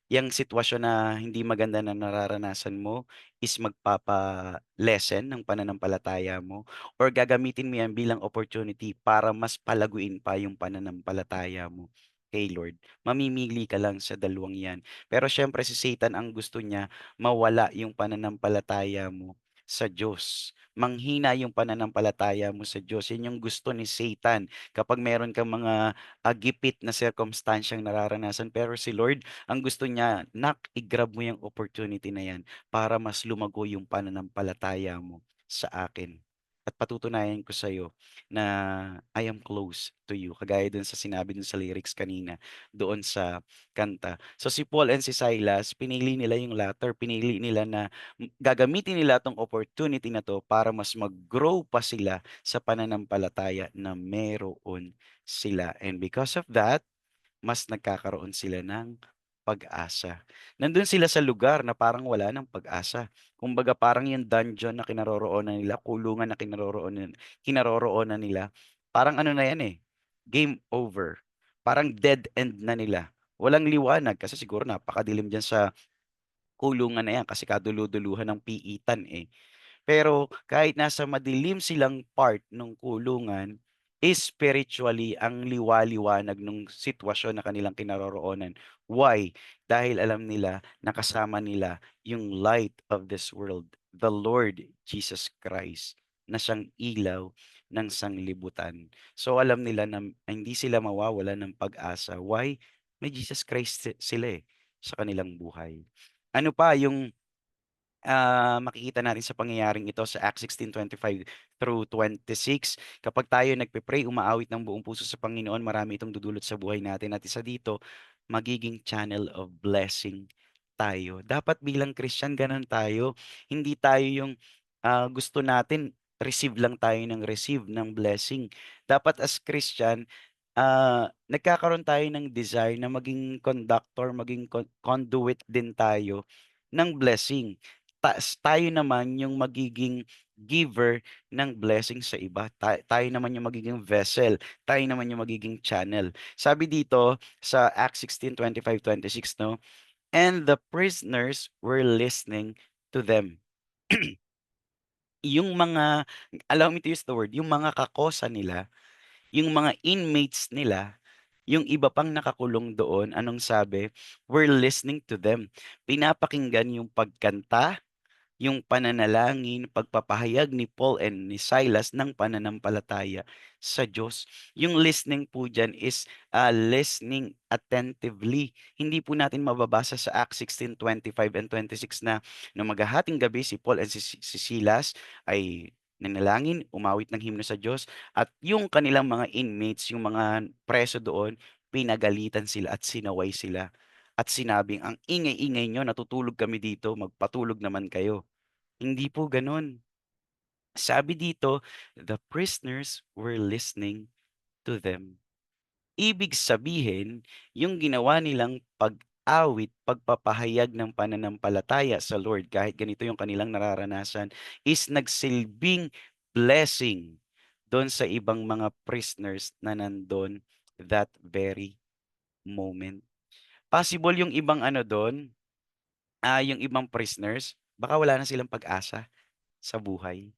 Yang sitwasyon na hindi maganda na nararanasan mo is magpapa-lessen ng pananampalataya mo or gagamitin mo yan bilang opportunity para mas palaguin pa yung pananampalataya mo. kay Lord. Mamimili ka lang sa dalawang yan. Pero syempre si Satan ang gusto niya mawala yung pananampalataya mo sa Diyos. Manghina yung pananampalataya mo sa Diyos. Yan yung gusto ni Satan. Kapag meron kang mga gipit na circumstansyang nararanasan. Pero si Lord, ang gusto niya, i-grab mo yung opportunity na yan para mas lumago yung pananampalataya mo sa akin. At patutunayan ko sa iyo na I am close to you. Kagaya dun sa sinabi dun sa lyrics kanina, doon sa kanta. So si Paul and si Silas, pinili nila yung latter. Pinili nila na gagamitin nila tong opportunity na to para mas mag-grow pa sila sa pananampalataya na meron sila. And because of that, mas nagkakaroon sila ng pag-asa. Nandun sila sa lugar na parang wala ng pag-asa. Kumbaga parang yung dungeon na kinaroroonan nila, kulungan na kinaroroonan nila, parang ano na yan eh, game over. Parang dead end na nila. Walang liwanag kasi siguro napakadilim dyan sa kulungan na yan kasi kaduluduluhan ng piitan eh. Pero kahit nasa madilim silang part ng kulungan, spiritually ang liwaliwanag ng sitwasyon na kanilang kinaroroonan. Why? Dahil alam nila na kasama nila yung light of this world, the Lord Jesus Christ, na siyang ilaw ng sanglibutan. So alam nila na hindi sila mawawala ng pag-asa. Why? May Jesus Christ sila sa kanilang buhay. Ano pa yung makikita natin sa pangyayaring ito sa Acts 16:25 through 26. Kapag tayo nagpe-pray, umaawit ng buong puso sa Panginoon, marami itong dudulot sa buhay natin. At isa dito, magiging channel of blessing tayo. Dapat bilang Christian, ganun tayo. Hindi tayo yung gusto natin, receive lang tayo ng receive ng blessing. Dapat as Christian, nagkakaroon tayo ng desire na maging conductor, maging conduit din tayo ng blessing. Tayo naman yung magiging giver ng blessing sa iba. Tayo naman yung magiging vessel. Tayo naman yung magiging channel. Sabi dito sa Acts 16:25-26, no? And the prisoners were listening to them. Yung mga, allow me to use the word, yung mga kakosa nila, yung mga inmates nila, yung iba pang nakakulong doon, anong sabi? We're listening to them. Pinapakinggan yung pagkanta, yung pananalangin, pagpapahayag ni Paul and ni Silas ng pananampalataya sa Diyos. Yung listening po dyan is listening attentively. Hindi po natin mababasa sa Acts 16:25 and 26 na nung maghahating gabi si Paul and si Silas ay nanalangin, umawit ng himno sa Diyos at yung kanilang mga inmates, yung mga preso doon, pinagalitan sila at sinaway sila. At sinabing, ang ingay-ingay nyo, natutulog kami dito, magpatulog naman kayo. Hindi po gano'n. Sabi dito, the prisoners were listening to them. Ibig sabihin, yung ginawa nilang pag-awit, pagpapahayag ng pananampalataya sa Lord, kahit ganito yung kanilang nararanasan, is nagsilbing blessing doon sa ibang mga prisoners na nandun that very moment. Possible yung ibang ano doon, yung ibang prisoners, baka wala na silang pag-asa sa buhay.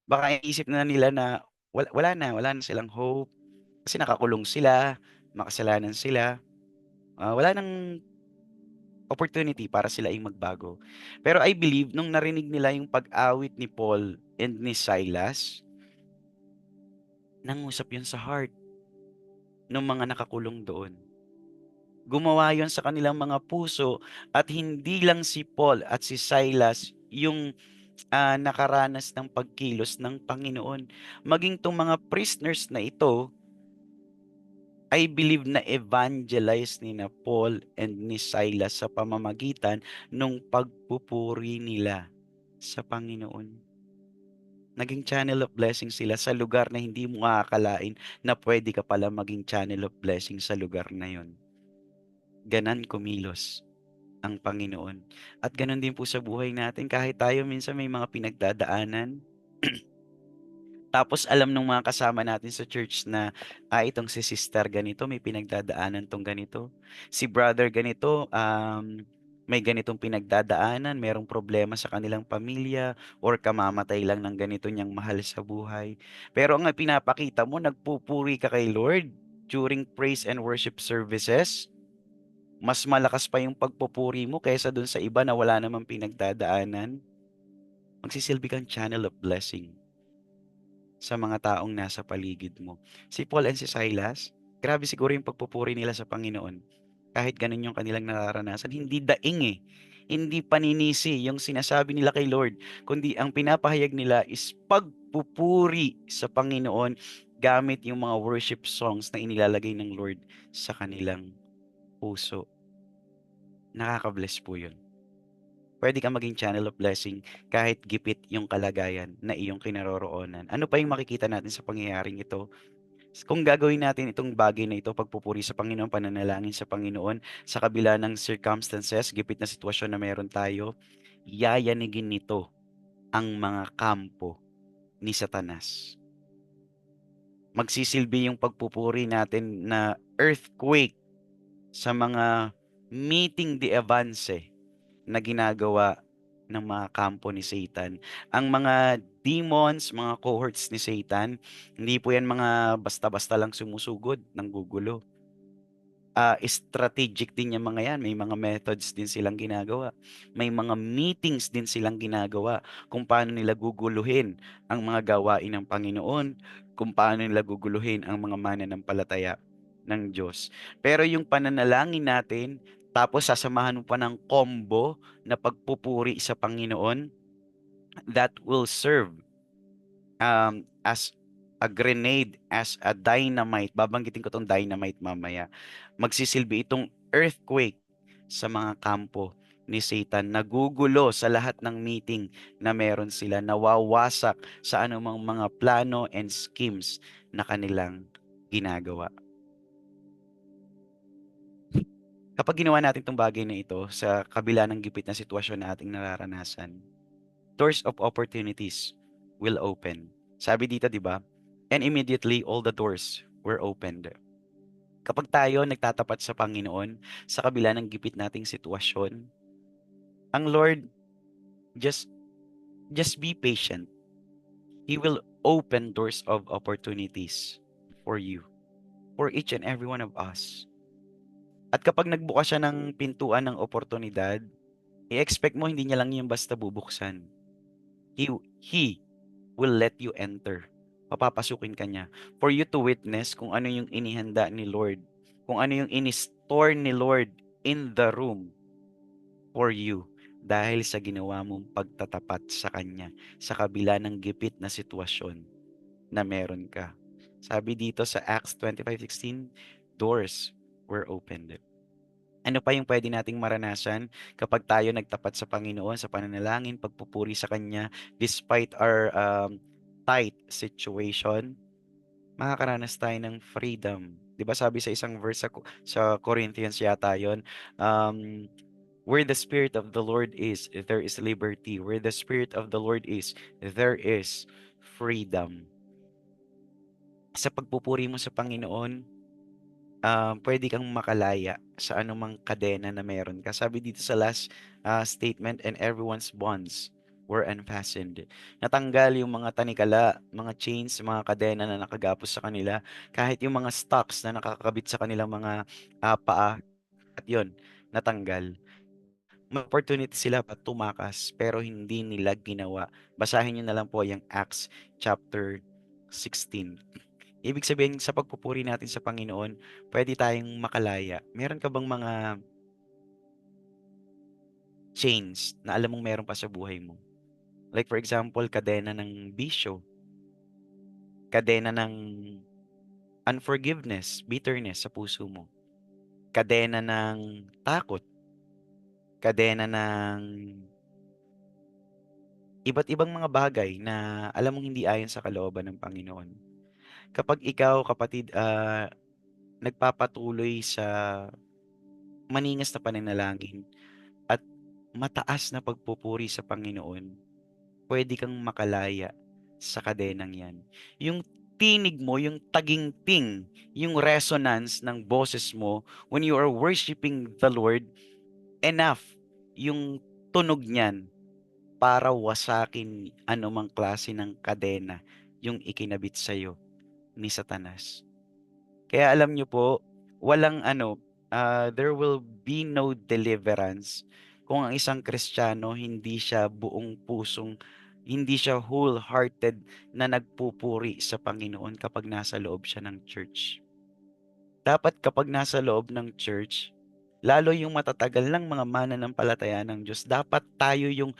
Baka iisip na nila na wala na silang hope kasi nakakulong sila, makasalanan sila, wala ng opportunity para sila ay magbago. Pero I believe nung narinig nila yung pag-awit ni Paul and ni Silas, nangusap yun sa heart ng mga nakakulong doon. Gumawa yon sa kanilang mga puso at hindi lang si Paul at si Silas yung nakaranas ng pagkilos ng Panginoon. Maging tong mga prisoners na ito, I believe na evangelize ni na Paul and ni Silas sa pamamagitan ng pagpupuri nila sa Panginoon. Naging channel of blessing sila sa lugar na hindi mo akalain na pwede ka pala maging channel of blessing sa lugar na yon. Ganan kumilos ang Panginoon. At ganon din po sa buhay natin kahit tayo minsan may mga pinagdadaanan. Tapos alam nung mga kasama natin sa church na itong si sister ganito may pinagdadaanan tong ganito. Si brother ganito may ganitong pinagdadaanan, merong problema sa kanilang pamilya or kamamatay lang ng ganito niyang mahal sa buhay. Pero ang pinapakita mo nagpupuri ka kay Lord. during praise and worship services, mas malakas pa yung pagpupuri mo kaysa dun sa iba na wala namang pinagdadaanan, magsisilbi kang channel of blessing sa mga taong nasa paligid mo. Si Paul and si Silas, grabe siguro yung pagpupuri nila sa Panginoon. Kahit ganun yung kanilang nararanasan, hindi daing eh. Hindi paninisi yung sinasabi nila kay Lord, kundi ang pinapahayag nila is pagpupuri sa Panginoon gamit yung mga worship songs na inilalagay ng Lord sa kanilang puso. Nakaka-bless po yun. Pwede kang maging channel of blessing kahit gipit yung kalagayan na iyong kinaroroonan. Ano pa yung makikita natin sa pangyayaring ito? Kung gagawin natin itong bagay na ito, pagpupuri sa Panginoon, pananalangin sa Panginoon, sa kabila ng circumstances, gipit na sitwasyon na meron tayo, yayanigin nito ang mga kampo ni Satanas. Magsisilbi yung pagpupuri natin na earthquake sa mga meeting de avance na ginagawa ng mga kampo ni Satan. Ang mga demons, mga cohorts ni Satan, hindi po yan mga basta-basta lang sumusugod ng gugulo. Strategic din yung mga yan. May mga methods din silang ginagawa. May mga meetings din silang ginagawa kung paano nila guguluhin ang mga gawain ng Panginoon, kung paano nila guguluhin ang mga mananampalataya ng Diyos. Pero yung pananalangin natin, tapos sasamahan mo pa ng combo na pagpupuri sa Panginoon, that will serve as a grenade, as a dynamite. Babanggitin ko tong dynamite mamaya. Magsisilbi itong earthquake sa mga kampo ni Satan. Nagugulo sa lahat ng meeting na meron sila. Nawawasak sa anumang mga plano and schemes na kanilang ginagawa. Kapag ginawa natin itong bagay na ito sa kabila ng gipit na sitwasyon na ating nararanasan, doors of opportunities will open. Sabi dito, di ba? And immediately all the doors were opened. Kapag tayo nagtatapat sa Panginoon sa kabila ng gipit nating sitwasyon, ang Lord, just be patient. He will open doors of opportunities for you, for each and every one of us. At kapag nagbukas siya ng pintuan ng oportunidad, i-expect mo hindi niya lang yung basta bubuksan. He will let you enter. Papapasukin ka niya. For you to witness kung ano yung inihanda ni Lord. Kung ano yung in-store ni Lord in the room for you. Dahil sa ginawa mong pagtatapat sa Kanya. Sa kabila ng gipit na sitwasyon na meron ka. Sabi dito sa Acts 25:16, doors were opened. Ano pa yung pwede nating maranasan kapag tayo nagtapat sa Panginoon, sa pananalangin, pagpupuri sa Kanya, despite our tight situation, makakaranas tayo ng freedom. 'Di ba sabi sa isang verse sa Corinthians yata 'yon, where the Spirit of the Lord is, there is liberty. Where the Spirit of the Lord is, there is freedom. Sa pagpupuri mo sa Panginoon, pwede kang makalaya sa anumang kadena na meron ka. Sabi dito sa last statement, and everyone's bonds were unfastened. Natanggal yung mga tanikala, mga chains, mga kadena na nakagapos sa kanila, kahit yung mga stocks na nakakabit sa kanilang mga paa, at yun, natanggal. May opportunity sila pa tumakas, pero hindi nila ginawa. Basahin nyo na lang po yung Acts chapter 16. Ibig sabihin, sa pagpupuri natin sa Panginoon, pwede tayong makalaya. Meron ka bang mga chains na alam mong meron pa sa buhay mo? Like for example, kadena ng bisyo, kadena ng unforgiveness, bitterness sa puso mo, kadena ng takot, kadena ng iba't ibang mga bagay na alam mong hindi ayon sa kalooban ng Panginoon. Kapag ikaw, kapatid, nagpapatuloy sa maningas na pananalangin at mataas na pagpupuri sa Panginoon, pwede kang makalaya sa kadenang yan. Yung tinig mo, yung taginting, yung resonance ng boses mo when you are worshiping the Lord, enough yung tunog niyan para wasakin anumang klase ng kadena yung ikinabit sa'yo ni Satanas. Kaya alam niyo po, walang there will be no deliverance kung ang isang Kristiyano hindi siya buong pusong, hindi siya wholehearted na nagpupuri sa Panginoon kapag nasa loob siya ng church. Dapat kapag nasa loob ng church, lalo yung matatagal ng mga mananampalataya ng Diyos, dapat tayo yung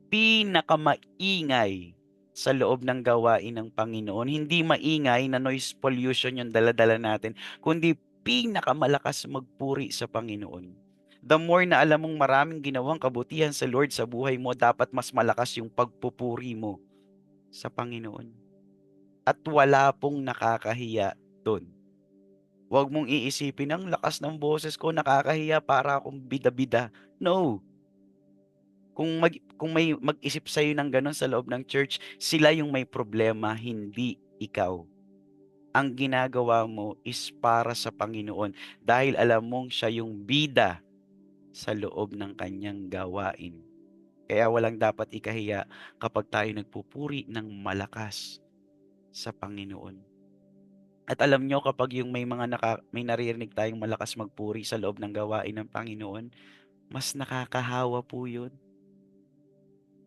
pinakamaingay sa loob ng gawain ng Panginoon. Hindi maingay na noise pollution yung daladala natin, kundi pinakamalakas magpuri sa Panginoon. The more na alam mong maraming ginawang kabutihan sa Lord sa buhay mo, dapat mas malakas yung pagpupuri mo sa Panginoon. At wala pong nakakahiya doon. Huwag mong iisipin, ang lakas ng boses ko, nakakahiya, para akong bida-bida. No. Kung may mag-isip sa'yo ng gano'n sa loob ng church, sila yung may problema, hindi ikaw. Ang ginagawa mo is para sa Panginoon dahil alam mong siya yung bida sa loob ng kanyang gawain. Kaya walang dapat ikahiya kapag tayo nagpupuri ng malakas sa Panginoon. At alam nyo, kapag yung may may naririnig tayong malakas magpuri sa loob ng gawain ng Panginoon, mas nakakahawa po yun.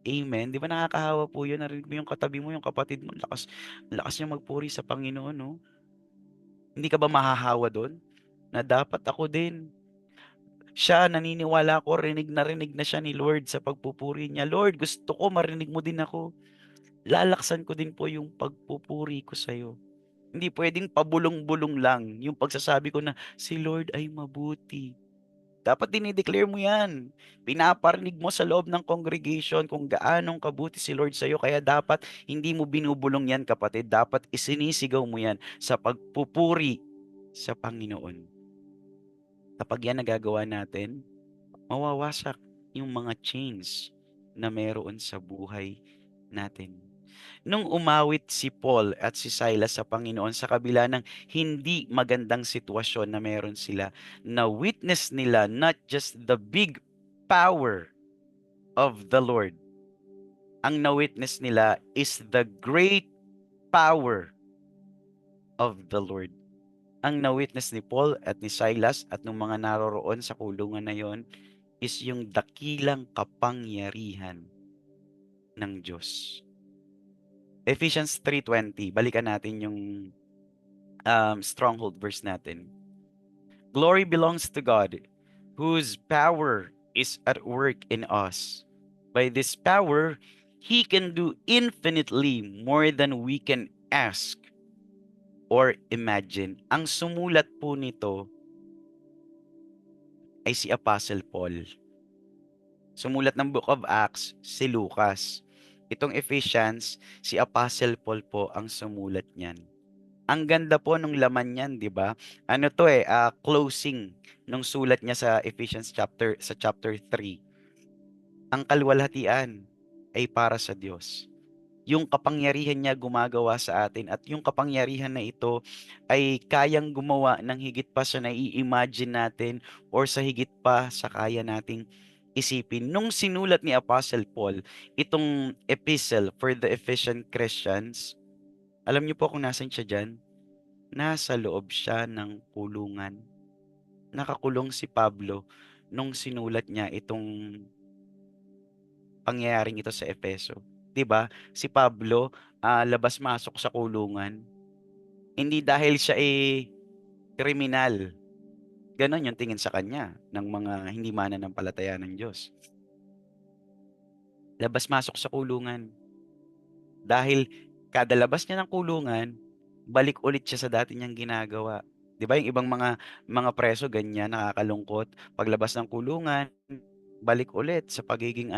Amen. Di ba nakakahawa po yun? Narinig mo yung katabi mo, yung kapatid mo, lakas niya magpuri sa Panginoon, no? Hindi ka ba mahahawa doon? Na dapat ako din. Siya, naniniwala ko, rinig na siya ni Lord sa pagpupuri niya. Lord, gusto ko marinig mo din ako. Lalaksan ko din po yung pagpupuri ko sa'yo. Hindi pwedeng pabulong-bulong lang yung pagsasabi ko na si Lord ay mabuti. Dapat dinideclare mo yan. Pinaparinig mo sa loob ng congregation kung gaanong kabuti si Lord sa'yo. Kaya dapat hindi mo binubulong yan, kapatid. Dapat isinisigaw mo yan sa pagpupuri sa Panginoon. Kapag yan nagagawa natin, mawawasak yung mga chains na meron sa buhay natin. Nung umawit si Paul at si Silas sa Panginoon sa kabila ng hindi magandang sitwasyon na meron sila, na witness nila not just the big power of the Lord. Ang na-witness nila is the great power of the Lord. Ang na-witness ni Paul at ni Silas at ng mga naroroon sa kulungan na yon is yung dakilang kapangyarihan ng Diyos. Ephesians 3:20, balikan natin yung stronghold verse natin. Glory belongs to God, whose power is at work in us. By this power, He can do infinitely more than we can ask or imagine. Ang sumulat po nito ay si Apostle Paul. Sumulat ng Book of Acts, si Lucas. Itong Ephesians, si Apostle Paul po ang sumulat niyan. Ang ganda po nung laman niyan, 'di ba? Ano to closing nung sulat niya sa Ephesians chapter 3. Ang kalwalhatian ay para sa Diyos. Yung kapangyarihan niya gumagawa sa atin at yung kapangyarihan na ito ay kayang gumawa ng higit pa sa nai-imagine natin or sa higit pa sa kaya nating isipin. Nung sinulat ni Apostle Paul itong epistle for the Ephesian Christians, alam niyo po kung nasan siya dyan? Nasa loob siya ng kulungan. Nakakulong si Pablo nung sinulat niya itong pangyayaring ito sa Efeso. 'Di ba? Si Pablo labas-masok sa kulungan. Hindi dahil siya kriminal. Ganon yung tingin sa kanya ng mga hindi mananampalataya ng Diyos. Labas-masok sa kulungan. Dahil kada labas niya ng kulungan, balik ulit siya sa dati niyang ginagawa. 'Di ba yung ibang mga preso ganyan, nakakalungkot. Paglabas ng kulungan, balik ulit sa pagiging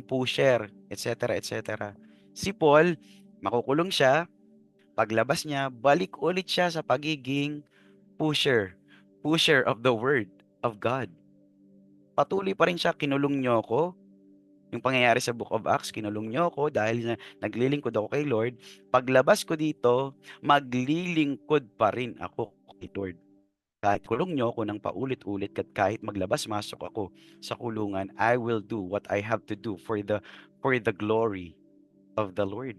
pusher, etc., etc. Si Paul, makukulong siya, paglabas niya, balik ulit siya sa pagiging pusher of the word of God. Patuloy pa rin siya, kinulong niyo ako. Yung pangyayari sa Book of Acts, kinulong niyo ako dahil naglilingkod ako kay Lord. Paglabas ko dito, maglilingkod pa rin ako kay Lord. Kahit kulong niyo ako ng paulit-ulit at kahit maglabas-masok ako sa kulungan, I will do what I have to do for the glory of the Lord.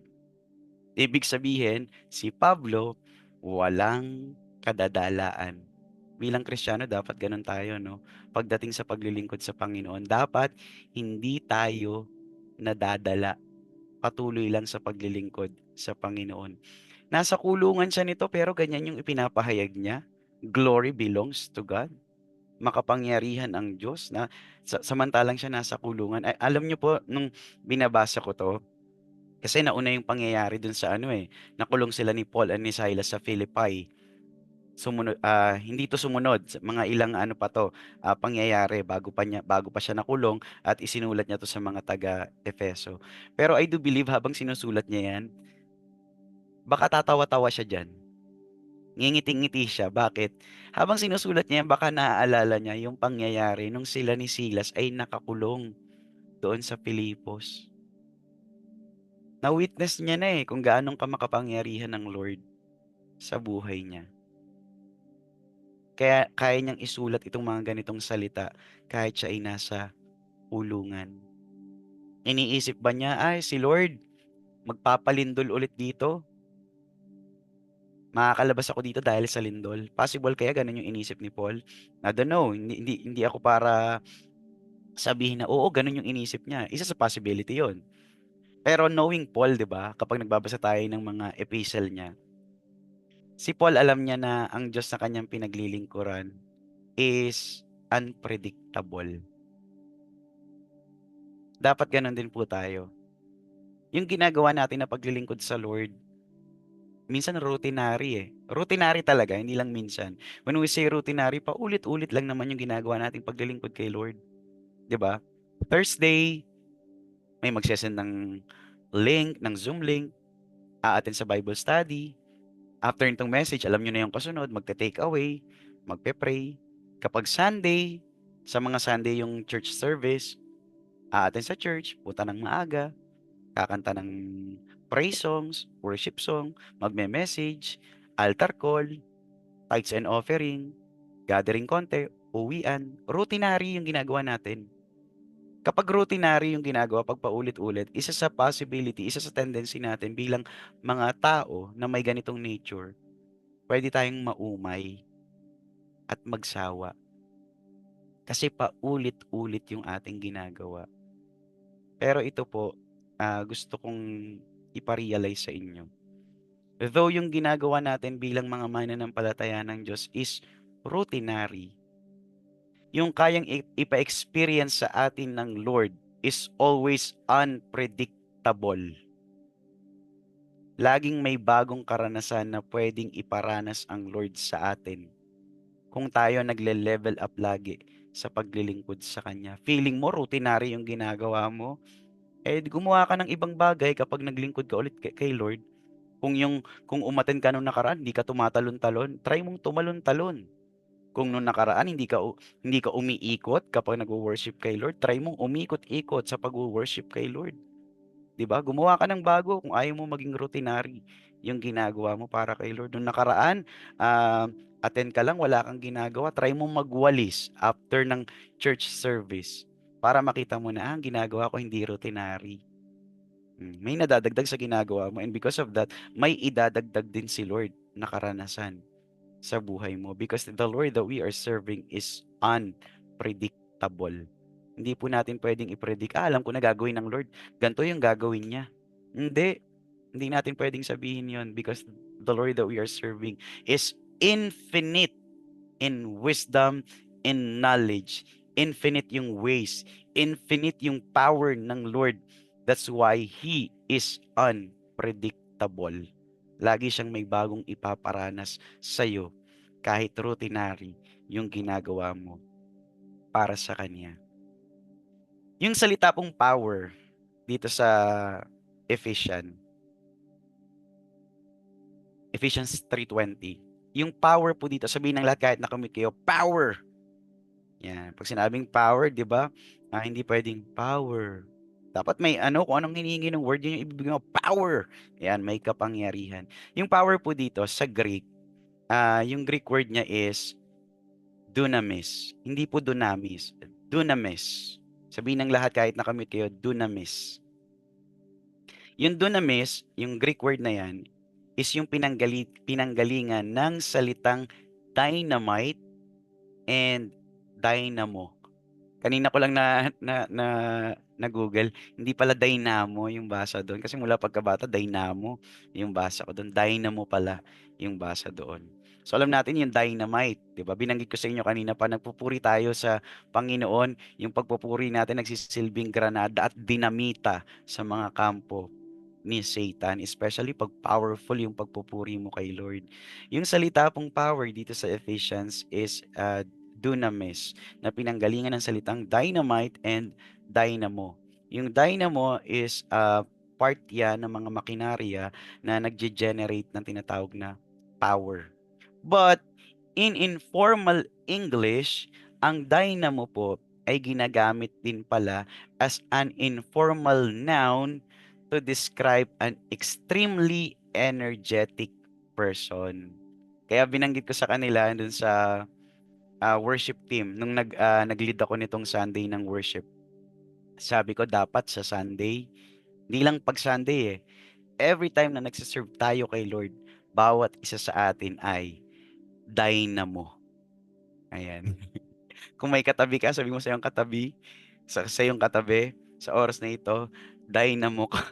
Ibig sabihin, si Pablo walang kadadalaan. Bilang Kristiyano dapat gano'n tayo 'no, pagdating sa paglilingkod sa Panginoon. Dapat hindi tayo nadadala, patuloy lang sa paglilingkod sa Panginoon. Nasa kulungan siya nito pero ganyan yung ipinapahayag niya. Glory belongs to God. Makapangyarihan ang Diyos na samantalang siya nasa kulungan. Alam niyo po nung binabasa ko 'to, kasi nauna yung pangyayari dun sa ano, nakulong sila ni Paul and ni Silas sa Philippi. Hindi 'to sumunod, mga ilang ano pa 'to, pangyayari bago pa siya nakulong at isinulat niya 'to sa mga taga-Efeso. Pero I do believe habang sinusulat niya 'yan, baka tatawa-tawa siya diyan. Ngingiti-ngiti siya, bakit? Habang sinusulat niya 'yan baka naaalala niya yung pangyayari nung sila ni Silas ay nakakulong doon sa Filipos. Na-witness niya na, kung gaano kamakapangyarihan ng Lord sa buhay niya. Kaya kaya niyang isulat itong mga ganitong salita kahit siya ay nasa kulungan. Iniisip ba niya, "Ay, si Lord magpapalindol ulit dito. Makakalabas ako dito dahil sa lindol." Possible kaya gano'n yung inisip ni Paul? I don't know, hindi ako para sabihin na, oo, gano'n yung inisip niya. Isa sa possibility 'yon. Pero knowing Paul, 'di ba, kapag nagbabasa tayo ng mga epistle niya, si Paul alam niya na ang Diyos na kanyang pinaglilingkuran is unpredictable. Dapat gano'n din po tayo. Yung ginagawa natin na paglilingkod sa Lord, minsan routinary. Routinary talaga, hindi lang minsan. When we say routinary, paulit-ulit lang naman yung ginagawa nating paglilingkod kay Lord. 'Di ba? Thursday, may magse-send ng link, ng Zoom link, a-attend sa Bible study. After nitong message, alam niyo na yung kasunod, magte-take away, magpe-pray. Kapag Sunday, sa mga Sunday yung church service, a-attend sa church, punta ng maaga, kakanta ng praise songs, worship song, magme-message, altar call, tithes and offering, gathering konti, uwian. Routinary yung ginagawa natin. Kapag routinary yung ginagawa, pag paulit-ulit, isa sa possibility, isa sa tendency natin bilang mga tao na may ganitong nature, pwede tayong maumay at magsawa. Kasi paulit-ulit yung ating ginagawa. Pero ito po, gusto kong ipa-realize sa inyo. Though yung ginagawa natin bilang mga mananampalataya ng Diyos is routinary, yung kayang ipa-experience sa atin ng Lord is always unpredictable. Laging may bagong karanasan na pwedeng iparanas ang Lord sa atin kung tayo nagle-level up lagi sa paglilingkod sa Kanya. Feeling mo routinary yung ginagawa mo, gumawa ka ng ibang bagay kapag naglingkod ka ulit kay Lord. Kung umattend ka nung nakaraan, hindi ka tumatalon-talon, try mong tumalon-talon. Kung nung nakaraan hindi ka umiikot kapag nagwo-worship kay Lord, try mong umikot-ikot sa pagwo-worship kay Lord. 'Di ba? Gumawa ka ng bago kung ayaw mo maging routinary yung ginagawa mo para kay Lord. Nung nakaraan, attend ka lang, wala kang ginagawa, try mong magwalis after ng church service para makita mo na ang ginagawa ko hindi routinary. May nadadagdag sa ginagawa mo and because of that, may idadagdag din si Lord na karanasan sa buhay mo because the Lord that we are serving is unpredictable. Hindi po natin pwedeng i-predict, alam ko na gagawin ng Lord, ganito yung gagawin niya. Hindi natin pwedeng sabihin yon because the Lord that we are serving is infinite in wisdom, in knowledge, infinite yung ways, infinite yung power ng Lord. That's why He is unpredictable. Lagi siyang may bagong ipaparanas sa'yo kahit routinary yung ginagawa mo para sa Kanya. Yung salita pong power dito sa Ephesians 3:20. Yung power po dito, sabihin ng lahat kahit nakamute kayo, power. Yan. Pag sinabing power, di ba? Hindi pwedeng power. Dapat may kung anong hinihingi ng word, yun yung ibig mo, power. Yan, may kapangyarihan. Yung power po dito sa Greek, yung Greek word niya is dunamis. Hindi po dunamis. Dunamis. Sabihin ng lahat kahit nakamute kayo, dunamis. Yung dunamis, yung Greek word na yan, is yung pinanggalingan ng salitang dynamite and dynamo. Kanina ko lang na Google, hindi pala dynamo yung basa doon kasi mula pagkabata dynamo yung basa ko doon. Dynamo pala yung basa doon. So alam natin yung dynamite, 'di ba? Binanggit ko sa inyo kanina pa nagpupuri tayo sa Panginoon, yung pagpupuri natin nagsisilbing granada at dinamita sa mga kampo ni Satan, especially pag powerful yung pagpupuri mo kay Lord. Yung salita pong power dito sa Ephesians is dunamis, na pinanggalingan ng salitang dynamite and dynamo. Yung dynamo is part yan ng mga makinarya na nagge-generate ng tinatawag na power. But in informal English, ang dynamo po ay ginagamit din pala as an informal noun to describe an extremely energetic person. Kaya binanggit ko sa kanila dun sa worship team nung nag-lead ako nitong Sunday ng worship. Sabi ko dapat sa Sunday, hindi lang pag Sunday every time na nagsiserve tayo kay Lord, bawat isa sa atin ay dynamo. Ayan. Kung may katabi ka, sabi mo sa iyong katabi, sa iyong katabi, sa oras na ito, dynamo ka.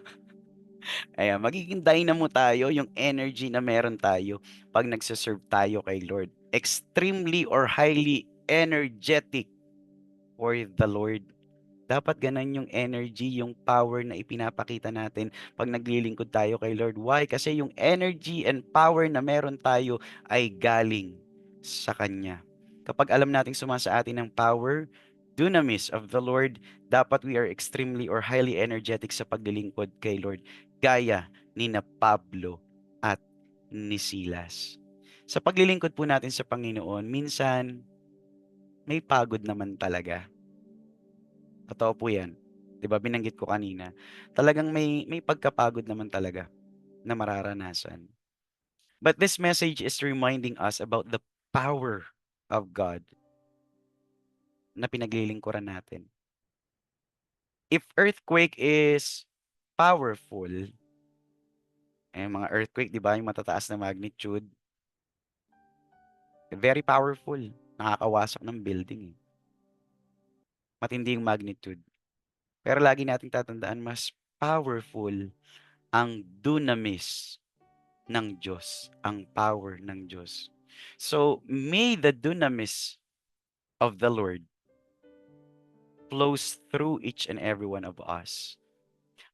Ayan, magiging dynamo tayo, yung energy na meron tayo pag nagsiserve tayo kay Lord. Extremely or highly energetic for the Lord. Dapat ganun yung energy, yung power na ipinapakita natin pag naglilingkod tayo kay Lord. Why? Kasi yung energy and power na meron tayo ay galing sa Kanya. Kapag alam nating sumasa atin ng power, dunamis of the Lord, dapat we are extremely or highly energetic sa paglilingkod kay Lord. Gaya ni na Pablo at ni Silas. Sa paglilingkod po natin sa Panginoon, minsan may pagod naman talaga. Totoo po 'yan. 'Di ba binanggit ko kanina. Talagang may pagkapagod naman talaga na mararanasan. But this message is reminding us about the power of God na pinaglilingkuran natin. If earthquake is powerful, mga earthquake 'di ba yung matataas na magnitude, very powerful, nakakawasak ng building. Matindi yung magnitude. Pero lagi nating tatandaan mas powerful ang dunamis ng Diyos, ang power ng Diyos. So, may the dunamis of the Lord flows through each and every one of us.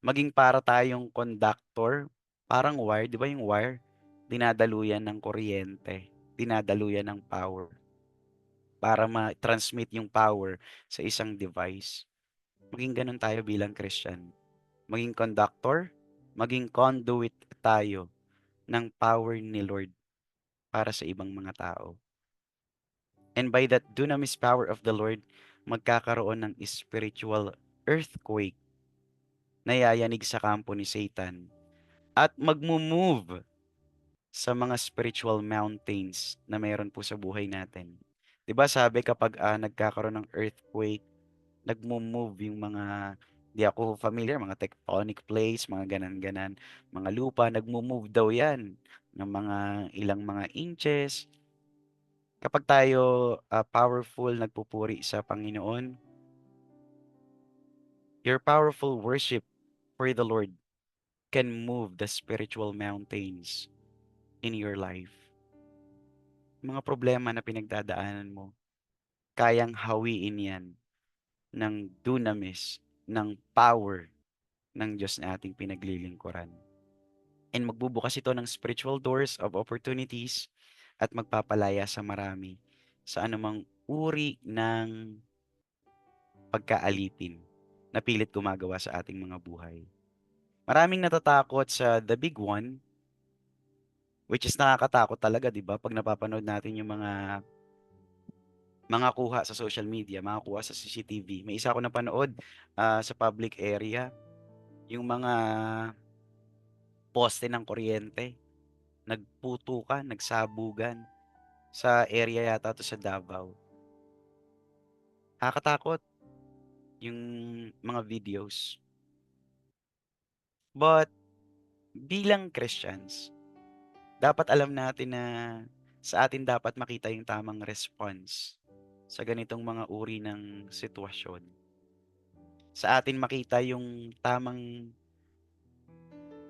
Maging para tayong conductor, parang wire, di ba yung wire? Dinadaluyan ng kuryente, dinadaluyan ng power para ma-transmit yung power sa isang device. Maging ganun tayo bilang Christian. Maging conductor, maging conduit tayo ng power ni Lord para sa ibang mga tao. And by that dunamis power of the Lord, magkakaroon ng spiritual earthquake na yayanig sa kampo ni Satan at magmumove sa mga spiritual mountains na mayroon po sa buhay natin. 'Di ba sabi kapag nagkakaroon ng earthquake, nagmo-move yung mga di ako familiar, mga tectonic plates, mga ganan-ganan, mga lupa, nagmo-move daw 'yan ng mga ilang mga inches. Kapag tayo powerful, nagpupuri sa Panginoon, your powerful worship for the Lord can move the spiritual mountains in your life. Mga problema na pinagdadaanan mo, kayang hawiin yan ng dunamis, ng power ng Diyos na ating pinaglilingkuran. And magbubukas ito ng spiritual doors of opportunities at magpapalaya sa marami sa anumang uri ng pagkaalipin na pilit gumagawa sa ating mga buhay. Maraming natatakot sa the big one, which is nakakatakot talaga, 'di ba? Pag napapanood natin yung mga kuha sa social media, mga kuha sa CCTV. May isa ako napanood sa public area, yung mga poste ng kuryente, nagputukan, nagsabugan sa area yata to sa Davao. Nakakatakot yung mga videos. But bilang Christians, dapat alam natin na sa atin dapat makita yung tamang response sa ganitong mga uri ng sitwasyon. Sa atin makita yung tamang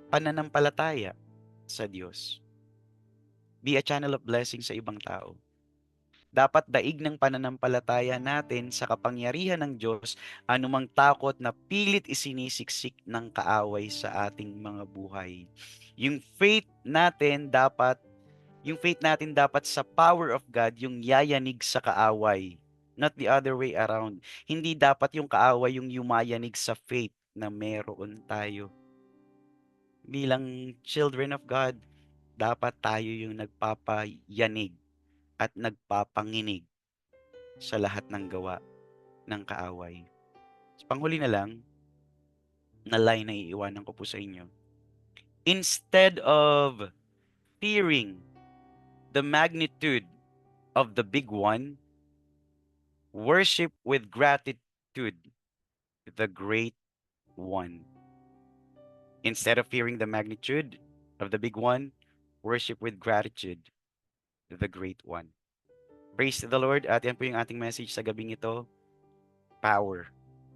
pananampalataya sa Diyos. Be a channel of blessing sa ibang tao. Dapat daig ng pananampalataya natin sa kapangyarihan ng Diyos anumang takot na pilit isinisiksik ng kaaway sa ating mga buhay. Yung faith natin dapat sa power of God yung yayanig sa kaaway, not the other way around. Hindi dapat yung kaaway yung yumayanig sa faith na meron tayo. Bilang children of God, dapat tayo yung nagpapayanig at nagpapanginig sa lahat ng gawa ng kaaway. So, panghuli na lang, na line na iiwanan ko po sa inyo. Instead of fearing the magnitude of the big one, worship with gratitude the great one. Instead of fearing the magnitude of the big one, worship with gratitude the great one. Praise the Lord. At yan po yung ating message sa gabing ito. Power.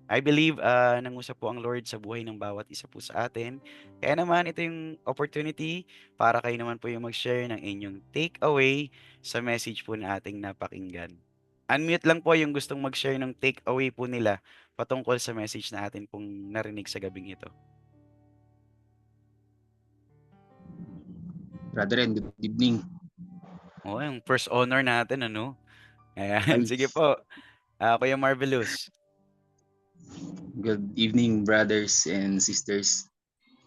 I believe nangusap po ang Lord sa buhay ng bawat isa po sa atin. Kaya naman ito yung opportunity para kayo naman po yung mag-share ng inyong takeaway sa message po na ating napakinggan. Unmute lang po yung gustong mag-share ng takeaway po nila patungkol sa message na atin pong narinig sa gabing ito. Brother Ren, good evening. Oh, yung first honor natin, ano? Ayan, sige po. Kuya Marvelous. Good evening, brothers and sisters.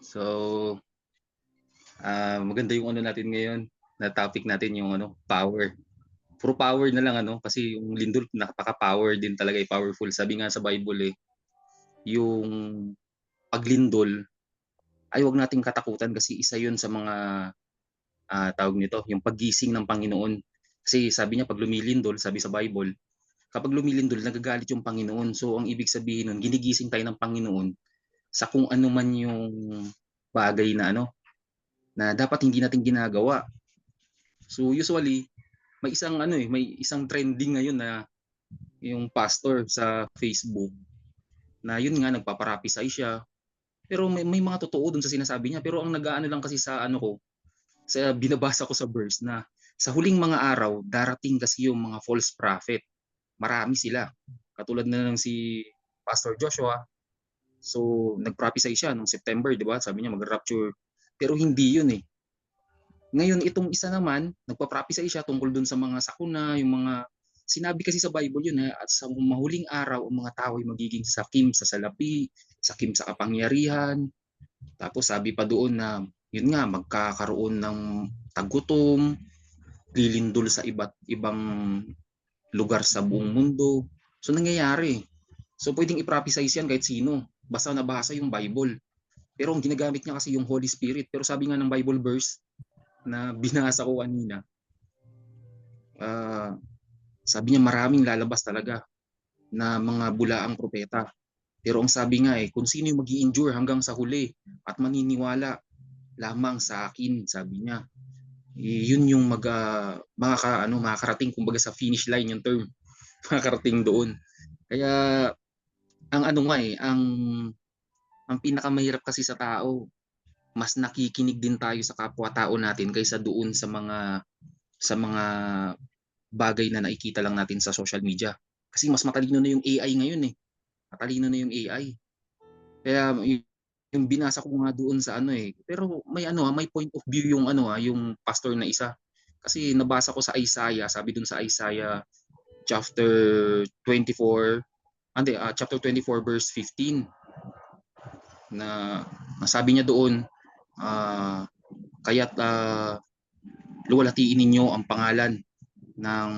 So, maganda yung ano natin ngayon, na topic natin yung power. Puro power na lang kasi yung lindol napaka-power din talaga, powerful. Sabi nga sa Bible yung paglindol ay wag nating katakutan kasi isa 'yun sa mga tawag nito, yung paggising ng Panginoon. Kasi sabi niya pag lumilindol, sabi sa Bible, kapag lumilindol nagagalit yung Panginoon. So ang ibig sabihin nun, ginigising tayo ng Panginoon sa kung ano man yung bagay na na dapat hindi natin ginagawa. So usually may isang trending ngayon na yung pastor sa Facebook na yun nga nagpaparapisay siya. Pero may mga totoo dun sa sinasabi niya. Pero ang nag-aano lang kasi sa sa binabasa ko sa verse na sa huling mga araw darating kasi yung mga false prophet. Marami sila. Katulad na ng si Pastor Joshua. So nag-prophesy siya nung September, 'di ba? Sabi niya mag-rapture. Pero hindi 'yun eh. Ngayon itong isa naman, nagpa-prophesy siya tungkol dun sa mga sakuna, yung mga sinabi kasi sa Bible yun at sa mahuling araw ang mga tao ay magiging sakim sa salapi, sakim sa kapangyarihan. Tapos sabi pa doon na yun nga magkakaroon ng tagutom, lilindol sa iba't ibang lugar sa buong mundo. So nangyayari. So pwedeng i-prophesy yan kahit sino. Basta nabasa yung Bible. Pero ang ginagamit niya kasi yung Holy Spirit. Pero sabi nga ng Bible verse na binasa ko kanina, sabi niya maraming lalabas talaga na mga bulaang propeta. Pero ang sabi nga kung sino yung mag-i-endure hanggang sa huli at maniniwala lamang sa akin, sabi niya. Yun yung makakarating kumbaga sa finish line yung term. Makakarating doon. Kaya ang ang pinakamahirap kasi sa tao, mas nakikinig din tayo sa kapwa-tao natin kaysa doon sa mga bagay na nakikita lang natin sa social media. Kasi mas matalino na yung AI ngayon Matalino na yung AI. Kaya yung binasa ko nga doon sa pero may point of view yung yung pastor na isa. Kasi nabasa ko sa Isaiah, sabi doon sa Isaiah chapter 24 verse 15 na sabi niya doon kaya't luwalhatiin ninyo ang pangalan ng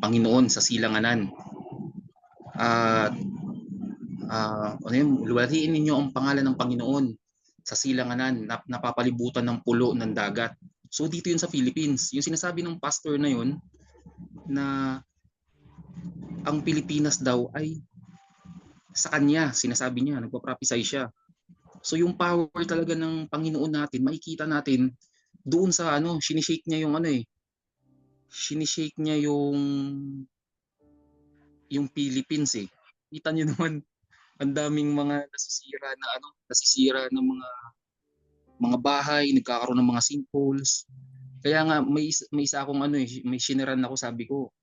Panginoon sa silanganan at luwalhatiin ninyo ang pangalan ng Panginoon sa silanganan na napapalibutan ng pulo ng dagat. So dito yun sa Philippines, yung sinasabi ng pastor na yun na ang Pilipinas daw ay sa kanya, sinasabi niya, nagpa-prophesy siya. So yung power talaga ng Panginoon natin, makikita natin doon sa ano, sinishake niya yung ano eh, sinishake niya yung Philippines eh. Kita niyo naman, ang daming mga nasisira na ano, nasisira ng mga bahay, nagkakaroon ng mga sinkholes. Kaya nga may isa akong ano eh, may siniran ako, sabi ko,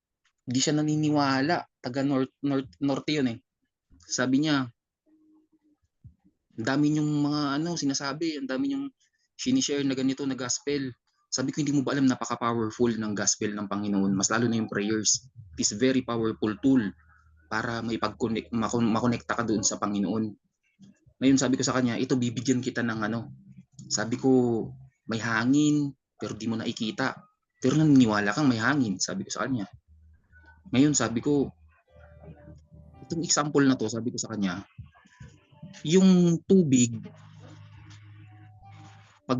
hindi siya naniniwala. Taga norte yun eh. Sabi niya, ang dami niyong mga ano sinasabi, ang dami niyong sinishare na ganito na gospel. Sabi ko, hindi mo ba alam, napaka-powerful ng gospel ng Panginoon, mas lalo na yung prayers. It is very powerful tool para makonekta ka doon sa Panginoon. Ngayon sabi ko sa kanya, ito bibigyan kita ng ano. Sabi ko, may hangin pero di mo nakikita. Pero naniniwala kang may hangin, sabi ko sa kanya. Ngayon sabi ko, itong example na to, sabi ko sa kanya, yung tubig, pag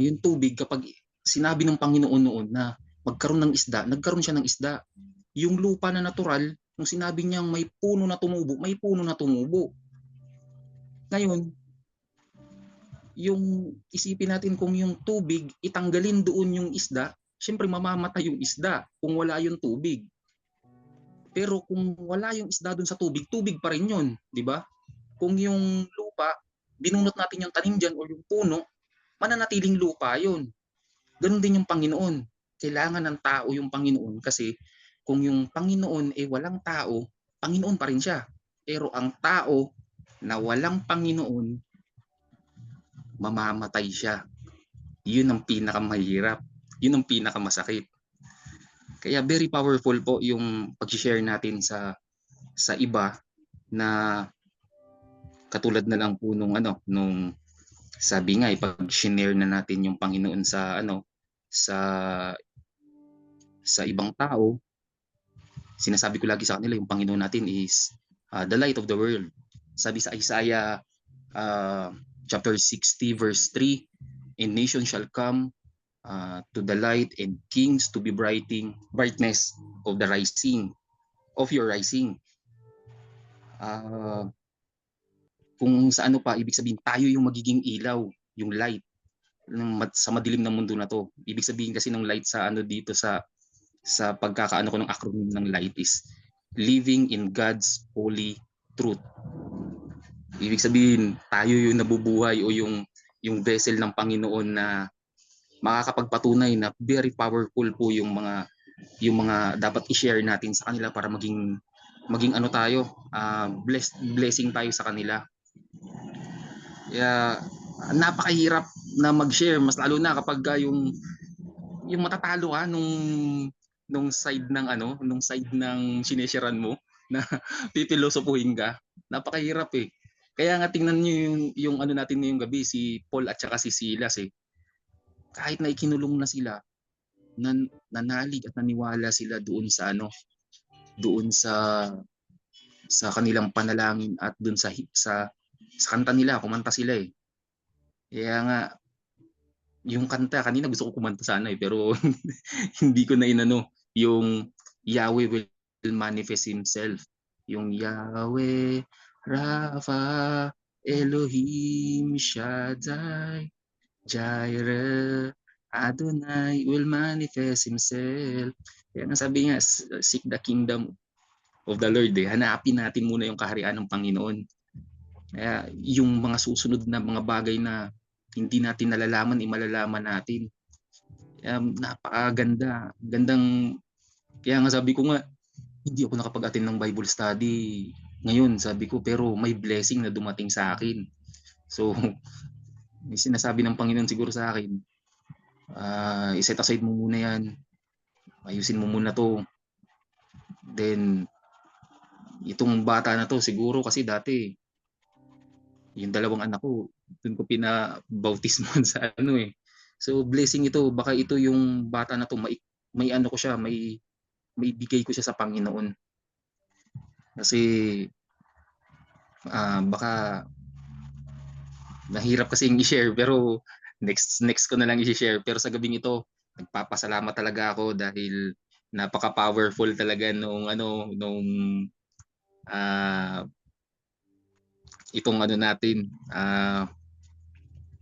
yung tubig, kapag sinabi ng Panginoon noon na magkaroon ng isda, nagkaroon siya ng isda. Yung lupa na natural, kung sinabi niyang may puno na tumubo, may puno na tumubo. Ngayon, yung isipin natin kung yung tubig, itanggalin doon yung isda, syempre mamamatay yung isda kung wala yung tubig. Pero kung wala yung isda doon sa tubig, tubig pa rin yun, di ba? Kung yung lupa, binunot natin yung tanim dyan o yung puno, mananatiling lupa yun. Ganun din yung Panginoon. Kailangan ng tao yung Panginoon kasi kung yung Panginoon ay walang tao, Panginoon pa rin siya. Pero ang tao na walang Panginoon, mamamatay siya. Yun ang pinakamahirap. Yun ang pinakamasakit. Kaya very powerful po yung pag-share natin sa iba na katulad na lang po nung sabi nga ipag-share na natin yung Panginoon sa sa ibang tao. Sinasabi ko lagi sa kanila, yung Panginoon natin is the light of the world. Sabi sa Isaiah chapter 60 verse 3, and nations shall come to the light, and kings to be brightness of the rising, of your rising. Kung sa ano pa, ibig sabihin tayo yung magiging ilaw, yung light sa madilim na mundo na to. Ibig sabihin kasi ng light sa ano dito sa pagkakaano ko ng acronym ng light is living in God's holy truth. Ibig sabihin tayo yung nabubuhay o yung vessel ng Panginoon na makakapagpatunay na very powerful po yung mga dapat i-share natin sa kanila para maging ano tayo, blessing tayo sa kanila. Kaya napakahirap na mag-share, mas lalo na kapag yung matatalo ka nung side ng sinesharean mo na pipilosopuhin ka. Napakahirap eh. Kaya nga tingnan niyo yung ano natin ngayong gabi, si Paul at saka si Silas eh. Kahit na ikinulong na sila, nanalig at naniwala sila doon sa kanilang panalangin at doon sa kanta nila, kumanta sila eh. Kaya nga yung kanta kanina gusto ko kumanta sana eh, pero hindi ko na inano yung Yahweh will manifest himself. Yung Yahweh Rapha Elohim Shaddai Jireh Adonai will manifest himself. Kaya nga sabi nga, seek the kingdom of the Lord eh. Hanapin natin muna yung kaharian ng Panginoon. Kaya yung mga susunod na mga bagay na hindi natin nalalaman, malalaman natin. Napakaganda. Kaya nga sabi ko nga, hindi ako nakapag-attend ng Bible study ngayon, sabi ko, pero may blessing na dumating sa akin. So, may sinasabi ng Panginoon siguro sa akin, iset aside mo muna yan. Ayusin mo muna to. Then, itong bata na to, siguro kasi dati, yung dalawang anak ko, doon ko pinabautismohan sa ano eh. So blessing ito, baka ito yung bata na to, may ano ko siya, may bigay ko siya sa Panginoon. Kasi baka nahirap kasi i-share, pero next ko na lang i-share. Pero sa gabing ito, nagpapasalamat talaga ako dahil napaka-powerful talaga nung itong ano natin,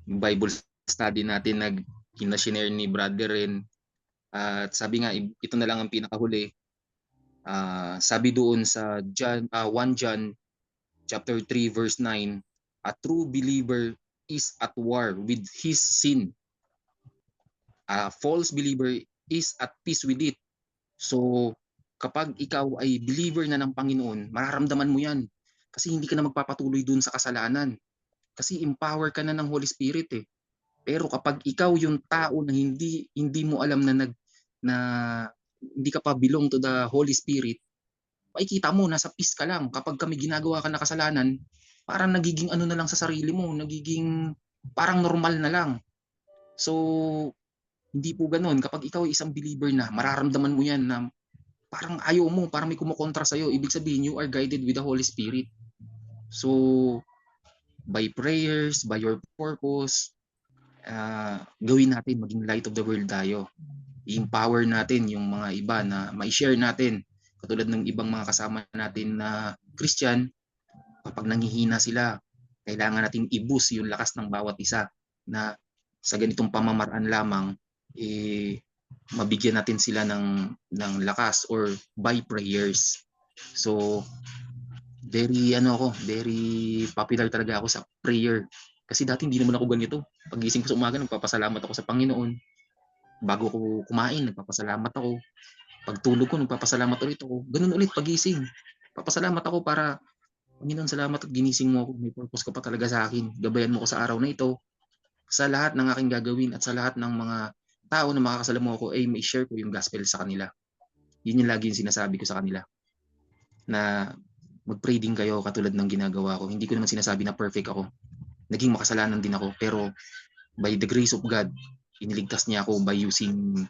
Bible study natin, Shinare ni brother rin. At sabi nga, ito na lang ang pinakahuli. Sabi doon sa 1 John chapter 3 verse 9, a true believer is at war with his sin. A false believer is at peace with it. So, kapag ikaw ay believer na ng Panginoon, mararamdaman mo yan. Kasi hindi ka na magpapatuloy dun sa kasalanan. Kasi empower ka na ng Holy Spirit eh. Pero kapag ikaw yung tao na hindi mo alam na hindi ka pa belong to the Holy Spirit, makikita mo nasa peace ka lang. Kapag kami ginagawa ka na kasalanan, parang nagiging ano na lang sa sarili mo, nagiging parang normal na lang. So, hindi po ganoon. Kapag ikaw ay isang believer na, mararamdaman mo yan na parang ayaw mo, parang may kumukontra sa'yo. Ibig sabihin, you are guided with the Holy Spirit. So, by prayers, by your purpose, gawin natin, maging light of the world tayo. I-empower natin yung mga iba na ma-share natin. Katulad ng ibang mga kasama natin na Christian, kapag nanghihina sila, kailangan natin i-boost yung lakas ng bawat isa na sa ganitong pamamaraan lamang, mabigyan natin sila ng lakas or by prayers. So, very popular talaga ako sa prayer. Kasi dati hindi naman ako ganito. Pagising ko sa umaga, nagpapasalamat ako sa Panginoon. Bago ko kumain, nagpapasalamat ako. Pagtulog ko, nagpapasalamat ulit ako. Ganun ulit pagising. Papasalamat ako para, Panginoon, salamat at ginising mo ako. May purpose ka pa talaga sa akin. Gabayan mo ko sa araw na ito. Sa lahat ng aking gagawin at sa lahat ng mga tao na makakasalamuha ko, ay may share ko yung gospel sa kanila. Yun yung lagi yung sinasabi ko sa kanila. Na mag-pray din kayo katulad ng ginagawa ko. Hindi ko naman sinasabi na perfect ako. Naging makasalanan din ako. Pero by the grace of God, iniligtas niya ako by using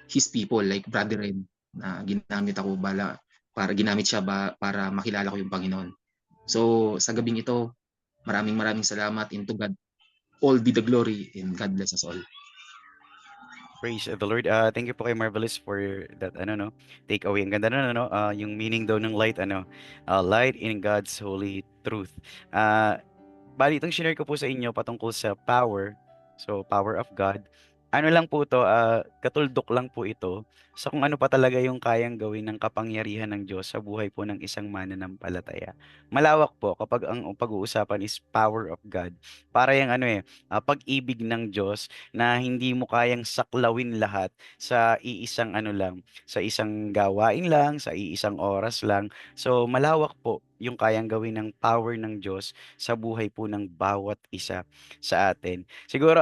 His people like Brother Red na ginamit ako ginamit siya para makilala ko yung Panginoon. So sa gabing ito, maraming salamat. And to God all be the glory and God bless us all. Praise the Lord. Thank you po kay Marvelous for that takeaway. Ang ganda yung meaning daw ng light light in God's holy truth. Bali itong shinare ko po sa inyo patungkol sa power. So power of God. Ano lang po to, katuldok lang po ito sa kung ano pa talaga yung kayang gawin ng kapangyarihan ng Diyos sa buhay po ng isang mananampalataya. Malawak po kapag ang pag-uusapan is power of God. Para yung pag-ibig ng Diyos na hindi mo kayang saklawin lahat sa iisang sa isang gawain lang, sa iisang oras lang. So malawak po yung kayang gawin ng power ng Diyos sa buhay po ng bawat isa sa atin. Siguro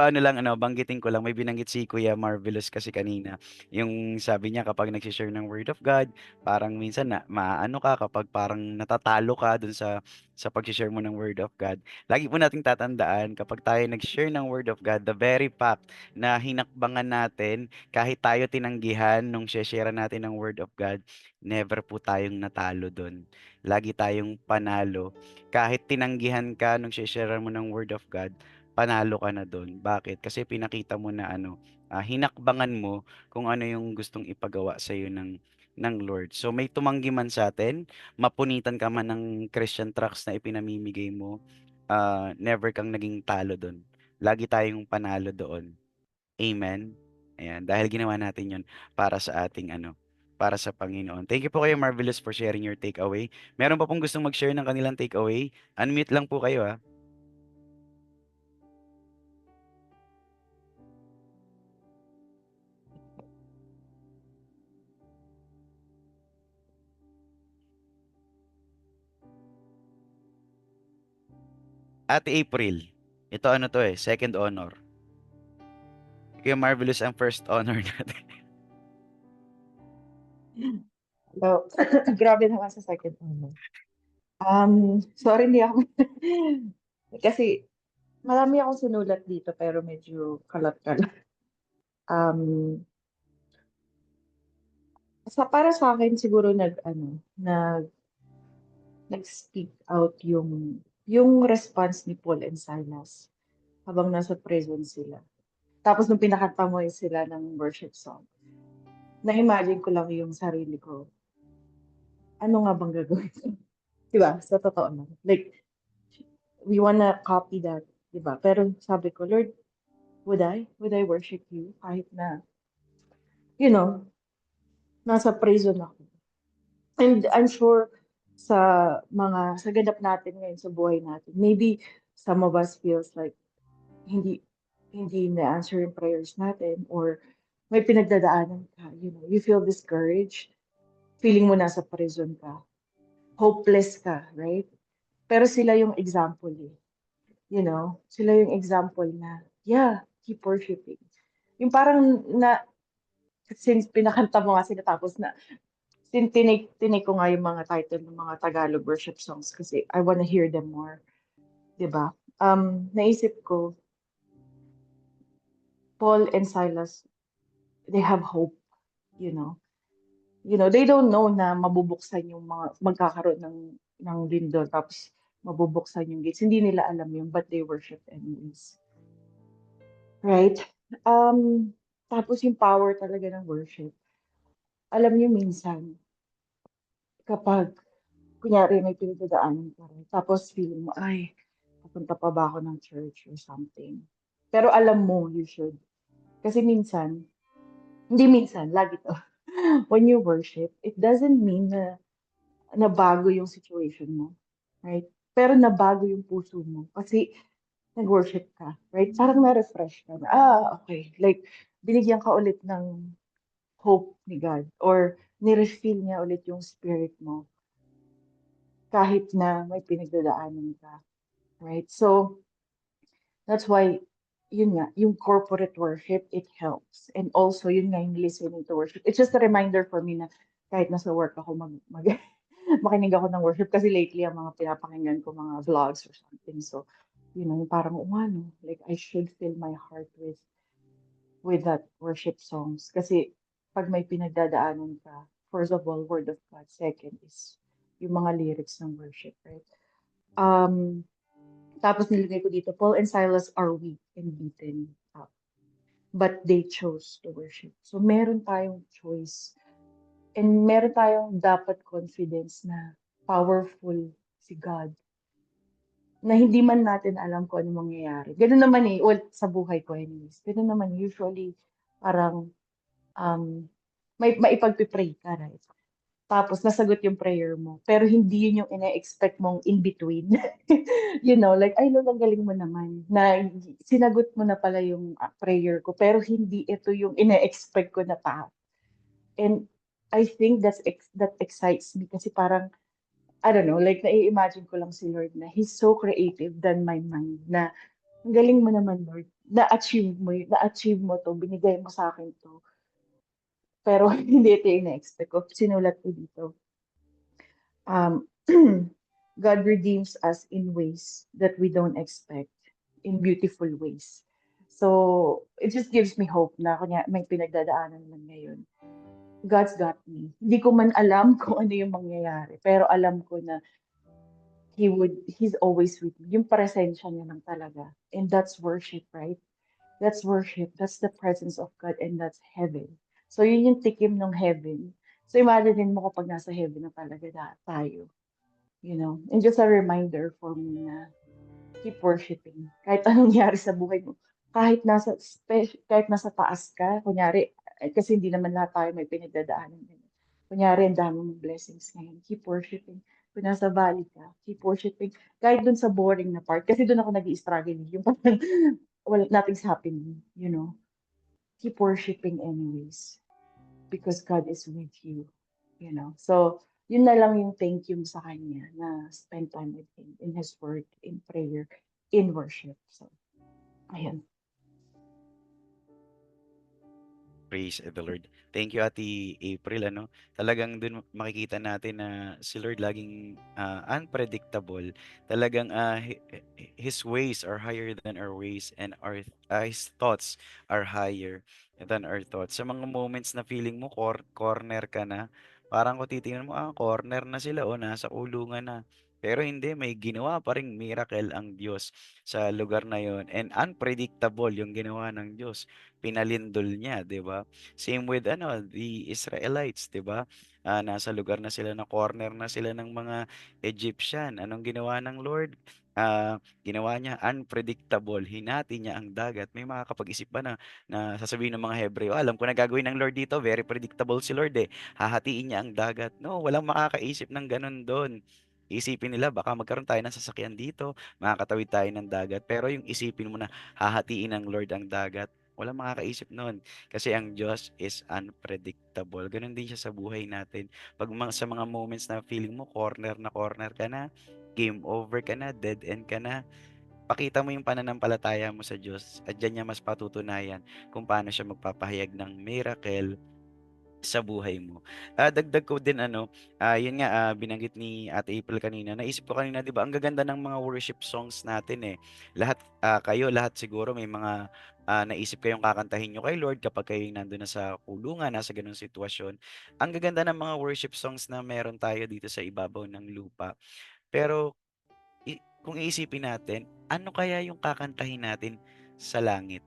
banggitin ko lang, may binanggit si Kuya Marvelous kasi kanina. Yung sabi niya kapag nag-share ng Word of God, parang minsan na maano ka kapag parang natatalo ka dun sa pag-share mo ng Word of God. Lagi po nating tatandaan kapag tayo nag-share ng Word of God, the very fact na hinakbangan natin, kahit tayo tinanggihan nung share natin ng Word of God, never po tayong natalo dun. Lagi tayong panalo. Kahit tinanggihan ka nung share mo ng Word of God, panalo ka na doon. Bakit? Kasi pinakita mo na hinakbangan mo kung ano yung gustong ipagawa sa iyo ng Lord. So may tumanggi man sa atin, mapunitan ka man ng Christian tracts na ipinamimigay mo, never kang naging talo doon. Lagi tayong panalo doon. Amen. Ayan, dahil ginawa natin 'yon para sa ating para sa Panginoon. Thank you po kayo Marvelous for sharing your takeaway. Meron pa pong gustong mag-share ng kanilang takeaway? Unmute lang po kayo ha. Ate April, ito second honor. Kaya Marvelous ang first honor natin. So, grabe naman sa second honor. Sorry, hindi ako. Kasi marami akong sinulat dito pero medyo kalat-kalat. Para sa akin siguro nag-speak out yung response ni Paul and Silas habang nasa prison sila. Tapos nung pinakanta mo sila ng worship song, na-imagine ko lang yung sarili ko. Ano nga bang gagawin ko? Diba? Sa totoo na. Like, we wanna copy that. Diba? Pero sabi ko, Lord, Would I? Would I worship you? Kahit na, you know, nasa prison ako. And I'm sure sa ganap natin ngayon sa buhay natin, maybe some of us feels like hindi hindi na-answer yung prayers natin or may pinagdadaanan ka, you feel discouraged, feeling mo nasa prison ka, hopeless ka, right? Pero sila yung example eh. Sila yung example na, yeah, keep worshiping. Yung parang since pinakanta mo nga sila tapos tinake ko nga yung mga title ng mga Tagalog worship songs kasi I wanna hear them more, 'di ba? Naisip ko, Paul and Silas, they have hope, you know. They don't know na mabubuksan yung magkakaroon ng lindol tapos mabubuksan yung gates. Hindi nila alam yun, but they worship anyways. Right? Tapos yung power talaga ng worship. Alam niyo minsan, kapag kunyari may pinagdadaanan ka rin, tapos feeling mo, ay, papunta pa ba ako ng church or something. Pero alam mo, you should. Kasi hindi minsan, lagi to. When you worship, it doesn't mean na nabago yung situation mo. Right? Pero nabago yung puso mo. Kasi nag-worship ka. Right? Parang na-refresh ka. Okay. Like, binigyan ka ulit ng hope ni God. Or ni-refill niya ulit yung spirit mo. Kahit na may pinagdadaanan ka. Right? So, that's why, yun nga, yung corporate worship, it helps. And also, yun nga, yung listening to worship. It's just a reminder for me na kahit nasa work ako, makinig ako ng worship. Kasi lately, ang mga pinapakinggan ko, mga vlogs or something. So, yung parang, ano, like, I should fill my heart with that worship songs. Kasi, pag may pinagdadaanan ka, first of all, word of God. Second is, yung mga lyrics ng worship, right? Tapos nilagay ko dito, Paul and Silas are weak and beaten up, but they chose to worship. So meron tayong choice. And meron tayong dapat confidence na powerful si God. Na hindi man natin alam kung ano mangyayari. Ganun naman well, sa buhay ko anyways. Ganun naman usually, parang may ipagpipray ka, right? Tapos nasagot yung prayer mo. Pero hindi yun yung ina-expect mong in between. Like, ay Lord, ang galing mo naman. Na sinagot mo na pala yung prayer ko. Pero hindi ito yung ina-expect ko na path. And I think that excites me kasi parang, I don't know, like nai-imagine ko lang si Lord na He's so creative than my mind na ang galing mo naman Lord. Na-achieve mo to, binigay mo sa akin to. Pero hindi ito yung na-expect ko. Sinulat ko dito. Um, God redeems us in ways that we don't expect, in beautiful ways. So, it just gives me hope na may pinagdadaanan man ngayon. God's got me. Hindi ko man alam kung ano yung mangyayari, pero alam ko na He's always with me. Yung presensya niya lang talaga. And that's worship, right? That's worship. That's the presence of God and that's heaven. So, yun yung tikim ng heaven. So, imagine mo kapag nasa heaven na talaga tayo. And just a reminder for me na keep worshiping. Kahit anong nangyari sa buhay mo. Kahit nasa taas ka, kunyari, kasi hindi naman lahat tayo may pinagdadaanan. Kunyari, ang dami mong blessings ngayon. Keep worshiping. Kung nasa valley ka, keep worshiping. Kahit dun sa boring na part, kasi dun ako nag-i-struggle. Yung parang, well, nothing's happening, Keep worshiping anyways. Because God is with you, So, yun na lang yung thank you sa Kanya na spend time with Him in His Word, in prayer, in worship. So, ayun. Praise the Lord. Thank you, Ate April. Talagang dun makikita natin na si Lord laging unpredictable. Talagang His ways are higher than our ways and His thoughts are higher than our thoughts. Sa mga moments na feeling mo corner ka na, parang kung titingnan mo, corner na sila o nasa ulungan na. Pero hindi, may ginawa pa ring miracle ang Diyos sa lugar na yon and unpredictable yung ginawa ng Diyos pinalindol niya, 'di ba? Same with the Israelites, 'di ba? Nasa lugar na sila na corner na sila ng mga Egyptian. Anong ginawa ng Lord? Ginawa niya unpredictable, hinati niya ang dagat. May makakapag-isip ba na sasabihin ng mga Hebreo, alam ko na gagawin ng Lord dito, very predictable si Lord eh. Hahatiin niya ang dagat. No, walang makakaisip ng ganun doon. Isipin nila, baka magkaroon tayo ng sasakyan dito, makakatawid tayo ng dagat. Pero yung isipin mo na hahatiin ng Lord ang dagat, walang makakaisip noon. Kasi ang Diyos is unpredictable. Ganun din siya sa buhay natin. Pag sa mga moments na feeling mo corner ka na, game over ka na, dead end ka na, pakita mo yung pananampalataya mo sa Diyos at diyan niya mas patutunayan kung paano siya magpapahayag ng miracle sa buhay mo. Dagdag ko din yun nga binanggit ni Ate April kanina. Naisip ko kanina, 'di ba, ang gaganda ng mga worship songs natin eh. Lahat siguro may mga naisip kayong kakantahin nyo kay Lord kapag kayo nandun na sa kulungan, nasa ganung sitwasyon. Ang gaganda ng mga worship songs na meron tayo dito sa ibabaw ng lupa. Pero kung iisipin natin, ano kaya yung kakantahin natin sa langit?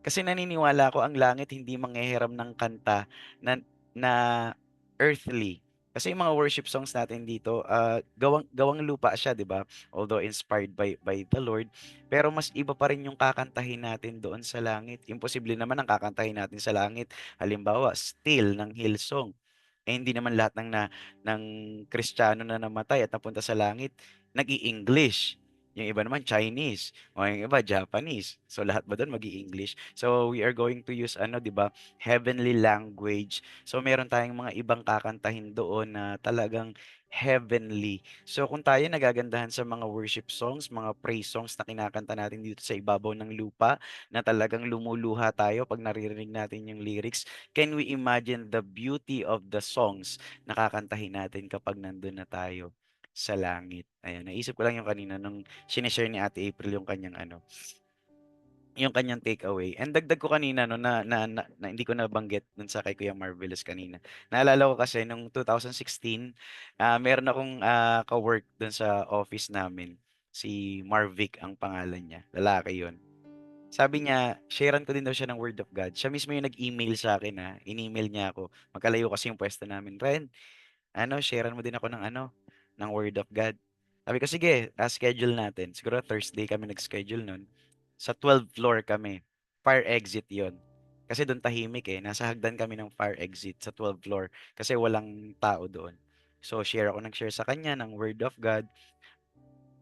Kasi naniniwala ako ang langit hindi manghihiram ng kanta na earthly. Kasi yung mga worship songs natin dito, gawang gawang lupa siya, 'di ba? Although inspired by the Lord, pero mas iba pa rin yung kakantahin natin doon sa langit. Imposible naman ang kakantahin natin sa langit. Halimbawa, Still ng Hillsong. Hindi naman lahat ng Kristiyano na namatay at napunta sa langit nag-i-English. Yung iba naman Chinese, o yung iba Japanese. So lahat ba doon magi-English? So we are going to use 'di ba, heavenly language. So meron tayong mga ibang kakantahin doon na talagang heavenly. So kung tayo nagagandahan sa mga worship songs, mga praise songs na kinakanta natin dito sa ibabaw ng lupa, na talagang lumuluha tayo pag naririnig natin yung lyrics, can we imagine the beauty of the songs na kakantahin natin kapag nandun na tayo sa langit? Ayan, naisip ko lang yung kanina nung sinishare ni Ate April yung kanyang takeaway. And dagdag ko kanina no na hindi ko nabanggit dun sa kay Kuya Marvelous kanina. Naalala ko kasi nung 2016, meron akong ka-work dun sa office namin. Si Marvic ang pangalan niya. Lalaki 'yon. Sabi niya, sharean ko din daw siya ng Word of God. Siya mismo yung nag-email sa akin in-email niya ako. Magkalayo kasi yung pwesto namin. Ren, sharean mo din ako ng Word of God. Sabi ko, sige, schedule natin. Siguro Thursday kami nag-schedule nun. Sa 12th floor kami. Fire exit yon. Kasi doon tahimik eh. Nasa hagdan kami ng fire exit sa 12th floor. Kasi walang tao doon. So, nag-share sa kanya ng Word of God.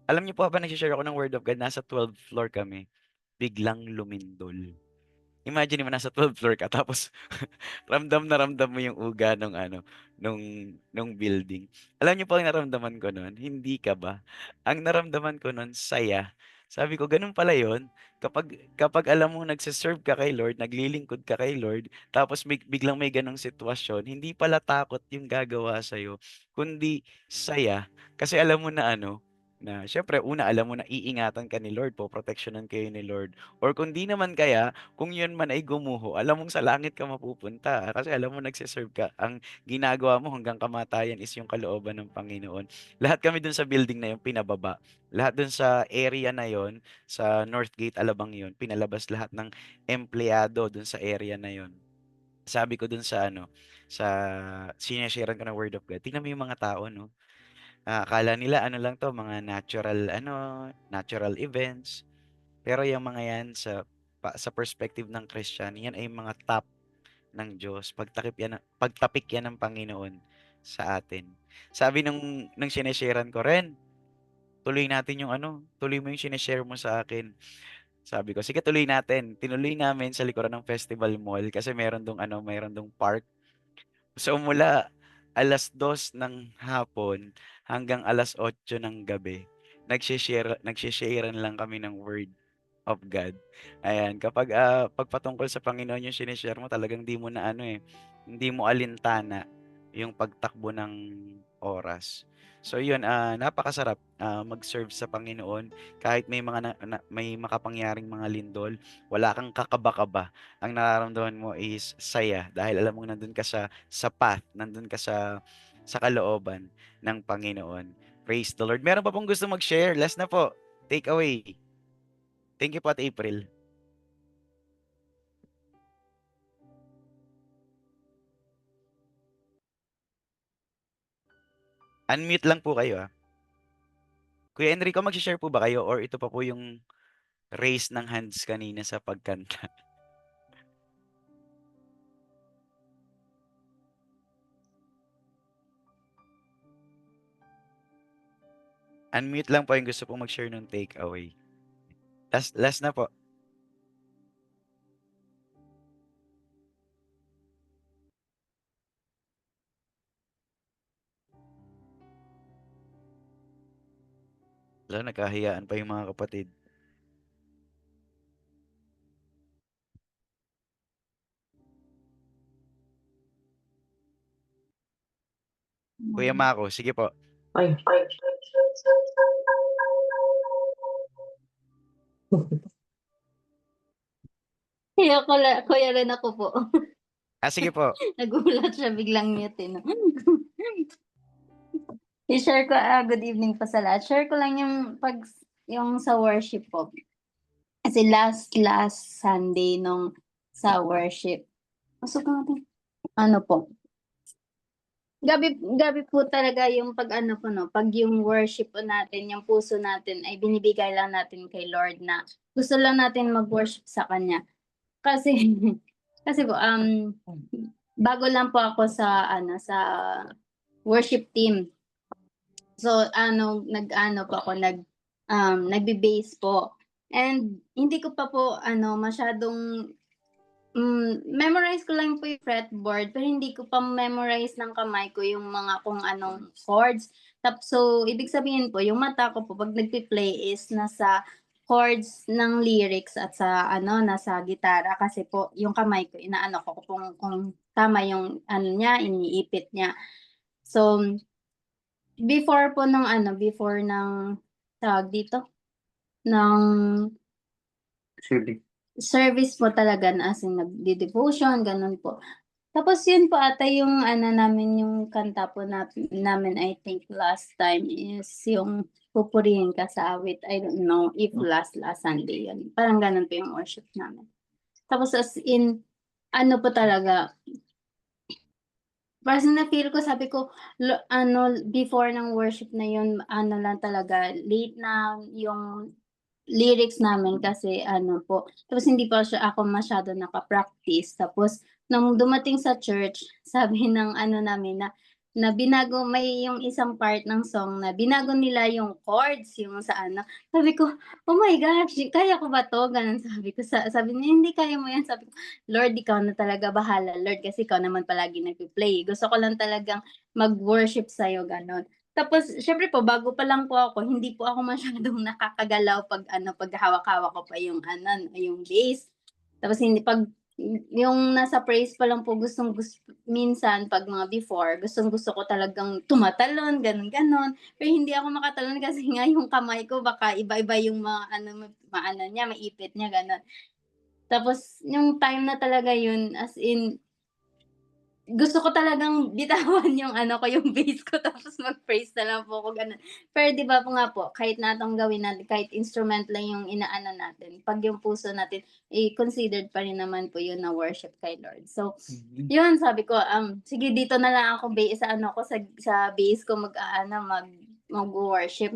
Alam niyo po, habang nag-share ako ng Word of God, nasa 12th floor kami, biglang lumindol. Imagine mo nasa 12th floor ka tapos ramdam na ramdam mo yung uga nung building. Alam niyo po ang naramdaman ko nun? Hindi ka ba? Ang naramdaman ko nun, saya. Sabi ko, ganun pala yun. Kapag alam mo nagsiserve ka kay Lord, naglilingkod ka kay Lord, tapos biglang may ganong sitwasyon, hindi pala takot yung gagawa sa'yo, kundi saya. Kasi alam mo na syempre una alam mo na iingatan ka ni Lord, poproteksyonan kayo ni Lord. Or kung di naman kaya, kung yun man ay gumuho, alam mong sa langit ka mapupunta. Kasi alam mo nagsiserve ka. Ang ginagawa mo hanggang kamatayan is yung kalooban ng Panginoon. Lahat kami dun sa building na yun, pinababa. Lahat dun sa area na yon, sa Northgate, Alabang yon, pinalabas lahat ng empleyado dun sa area na yon. Sabi ko dun sa sinasharean ko ng Word of God, tingnan mo yung mga tao, no? Akala nila ano lang 'to, mga natural events. Pero yung mga yan sa perspective ng Kristiyano, yan ay mga top ng Diyos. Pagtapik yan ng Panginoon sa atin. Sabi nung sinesharean ko, Ren, tuloy mo yung sineshare mo sa akin. Sabi ko, sige tuloy natin. Tinuloy namin sa likuran ng Festival Mall kasi meron dong park. So mula 2:00 ng hapon hanggang 8:00 ng gabi, nagshe-sharean lang kami ng Word of God. Ayan, pag patungkol sa Panginoon yung sinishare mo, talagang hindi mo alintana yung pagtakbo ng oras. So yun, napakasarap mag-serve sa Panginoon kahit may makapangyaring mga lindol, wala kang kakaba-kaba. Ang nararamdaman mo is saya dahil alam mo nandun ka sa path, nandun ka sa kalooban ng Panginoon. Praise the Lord. Meron pa pong gusto mag-share? Last na po. Take away. Thank you po at April. Unmute lang po kayo. Kuya Enrico, mag-share po ba kayo or ito pa po yung raise ng hands kanina sa pagkanta? Unmute lang po yung gusto pong mag-share ng takeaway. Last na po. Wala, nagkahiyaan pa yung mga kapatid. Kuya Mako, sige po. Ay. Kuya rin ako po. Sige po. Nagulat siya, biglang mute eh, no? I-share ko, good evening po sa lahat. Share ko lang yung sa worship po. Kasi last Sunday sa worship. Pasok natin. Ano po? Gabi po talaga yung pag yung worship po natin, yung puso natin ay binibigay lang natin kay Lord na gusto lang natin mag-worship sa Kanya. Kasi po, bago lang po ako sa worship team. So, nagbe-bass po. And hindi ko pa po, masyadong, memorize ko lang po yung fretboard, pero hindi ko pa memorize ng kamay ko yung mga kung anong chords. So, ibig sabihin po, yung mata ko po, pag nagpi-play is nasa chords ng lyrics at sa nasa gitara kasi po yung kamay ko inaano ko kung tama yung niya, iniipit niya. So before ng tawag dito ng service po talaga na as in nagde-devotion ganun po. Tapos yun po ata yung namin yung kanta po namin I think last time is yung pupurihin ka sa awit. I don't know if last Sunday yun. Parang ganun po yung worship namin. Tapos as in, po talaga, parang na-feel ko, sabi ko, before ng worship na yun, lang talaga, late na yung lyrics namin kasi po. Tapos hindi pa ako masyado naka-practice. Tapos nung dumating sa church, sabi ng namin na binago, may yung isang part ng song na binago nila yung chords, yung sa Sabi ko, oh my gosh, kaya ko ba to? Ganun sabi ko. Sabi niya, hindi kaya mo yan. Sabi ko, Lord, ikaw na talaga bahala. Lord, kasi ikaw naman palagi nagpi-play. Gusto ko lang talagang mag-worship sa'yo, ganun. Tapos, syempre po, bago pa lang po ako, hindi po ako masyadong nakakagalaw pag hawak-hawak ko pa yung yung bass. Tapos yung nasa praise pa lang po minsan pag mga before, gusto ko talagang tumatalon, ganon. Pero hindi ako makatalon kasi nga yung kamay ko baka iba-iba yung mga niya, maipit niya, ganon. Tapos, yung time na talaga yun, as in, gusto ko talagang bitawan yung yung bass ko tapos mag-praise na lang po ako ganun. Pero 'di ba po nga po, kahit na itong gawin natin, kahit instrument lang yung natin, pag yung puso natin, considered pa rin naman po yun na worship kay Lord. So, yun sabi ko, sige dito na lang ako sa bass ko mag-worship.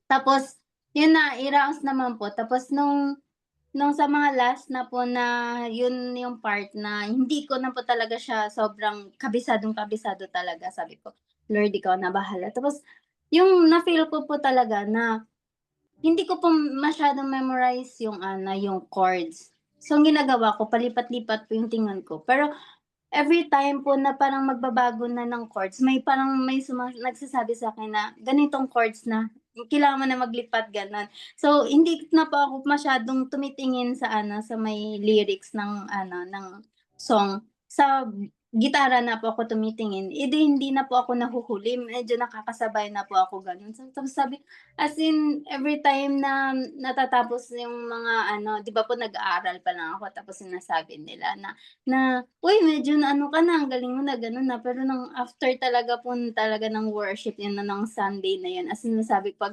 Tapos, yun na, i-rounds naman po. Tapos nung sa mga last na po na yun yung part na hindi ko na po talaga siya sobrang kabisado talaga. Sabi ko, Lord, ikaw na bahala. Tapos, yung na-feel ko po talaga na hindi ko po masyadong memorize yung yung chords. So, ang ginagawa ko, palipat-lipat po yung tingin ko. Pero, every time po na parang magbabago na ng chords, may nagsasabi sa akin na ganitong chords na, kailangan mo na maglipat, gano'n. So, hindi na po ako masyadong tumitingin sa sa may lyrics ng ng song. Sa gitara na po ako tumitingin, hindi na po ako nahuhuli, medyo nakakasabay na po ako, gano'n. So, tapos sabi as in every time na natatapos yung mga 'di ba po nag-aaral pa lang ako tapos sinasabi nila na, "Uy, medyo na ka na, ang galing mo na," gano'n na. Pero nung after talaga ng worship, yun na ng Sunday na yun, as in nasabi ko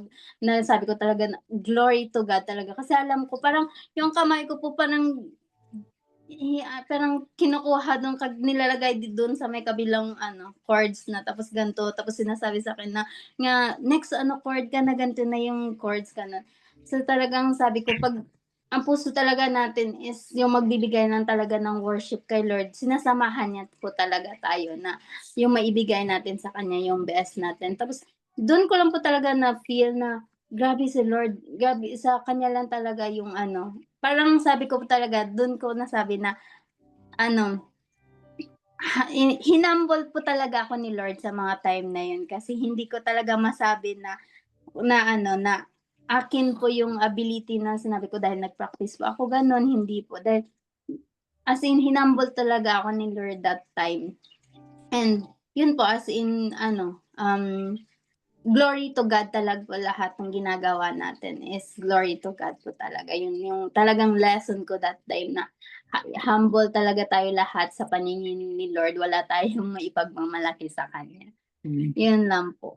talaga na, "Glory to God," talaga. Kasi alam ko parang yung kamay ko po parang parang kinukuha dun nilalagay dun sa may kabilang chords na tapos ganito, tapos sinasabi sa akin na nga next chord ka na ganito na yung chords ka na. So talagang sabi ko 'pag ang puso talaga natin is yung magbibigay talaga ng worship kay Lord, sinasamahan niya po talaga tayo na yung maibigay natin sa kanya yung best natin. Tapos dun ko lang po talaga na-feel na grabe si Lord, grabe sa kanya lang talaga yung parang sabi ko po talaga dun ko nasabi na hinumble po talaga ako ni Lord sa mga time na yun kasi hindi ko talaga masabi na akin po yung ability na sinabi ko dahil nag-practice po ako gano'n, hindi po. Dahil as in hinumble talaga ako ni Lord that time. And yun po as in glory to God talaga po lahat ng ginagawa natin is glory to God po talaga. Yun yung talagang lesson ko that time na humble talaga tayo lahat sa paningin ni Lord. Wala tayong maipagmamalaki sa Kanya. Yun lang po.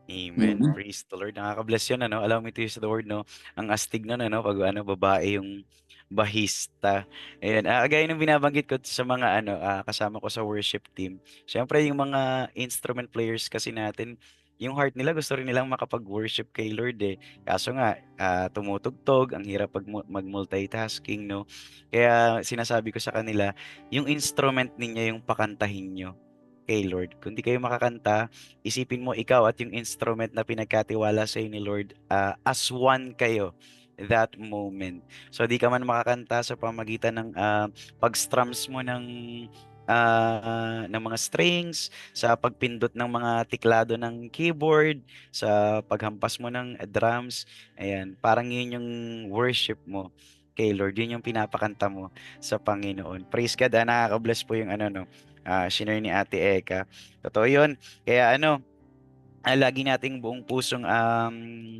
Amen. Praise the Lord. Nakaka-bless yun, Allow me to use the word, Ang astig nun, pag babae yung bahista. Ayan. Gaya ng binabanggit ko sa mga kasama ko sa worship team. Siyempre, yung mga instrument players kasi natin, yung heart nila gusto rin nilang makapag-worship kay Lord eh. Kaso nga, tumutugtog, ang hirap mag-multitasking, no? Kaya sinasabi ko sa kanila, yung instrument ninyo yung pakantahin nyo kay Lord. Kung di kayo makakanta, isipin mo ikaw at yung instrument na pinagkatiwala sa ni Lord, as one kayo that moment. So di ka man makakanta sa pamagitan ng pag-strums mo ng mga strings, sa pagpindot ng mga tiklado ng keyboard, sa paghampas mo ng drums. Ayan, parang yun yung worship mo kay Lord. Yun yung pinapakanta mo sa Panginoon. Praise God. Nakaka-bless po yung shinare ni Ate Eka. Totoo yun. Kaya lagi nating buong pusong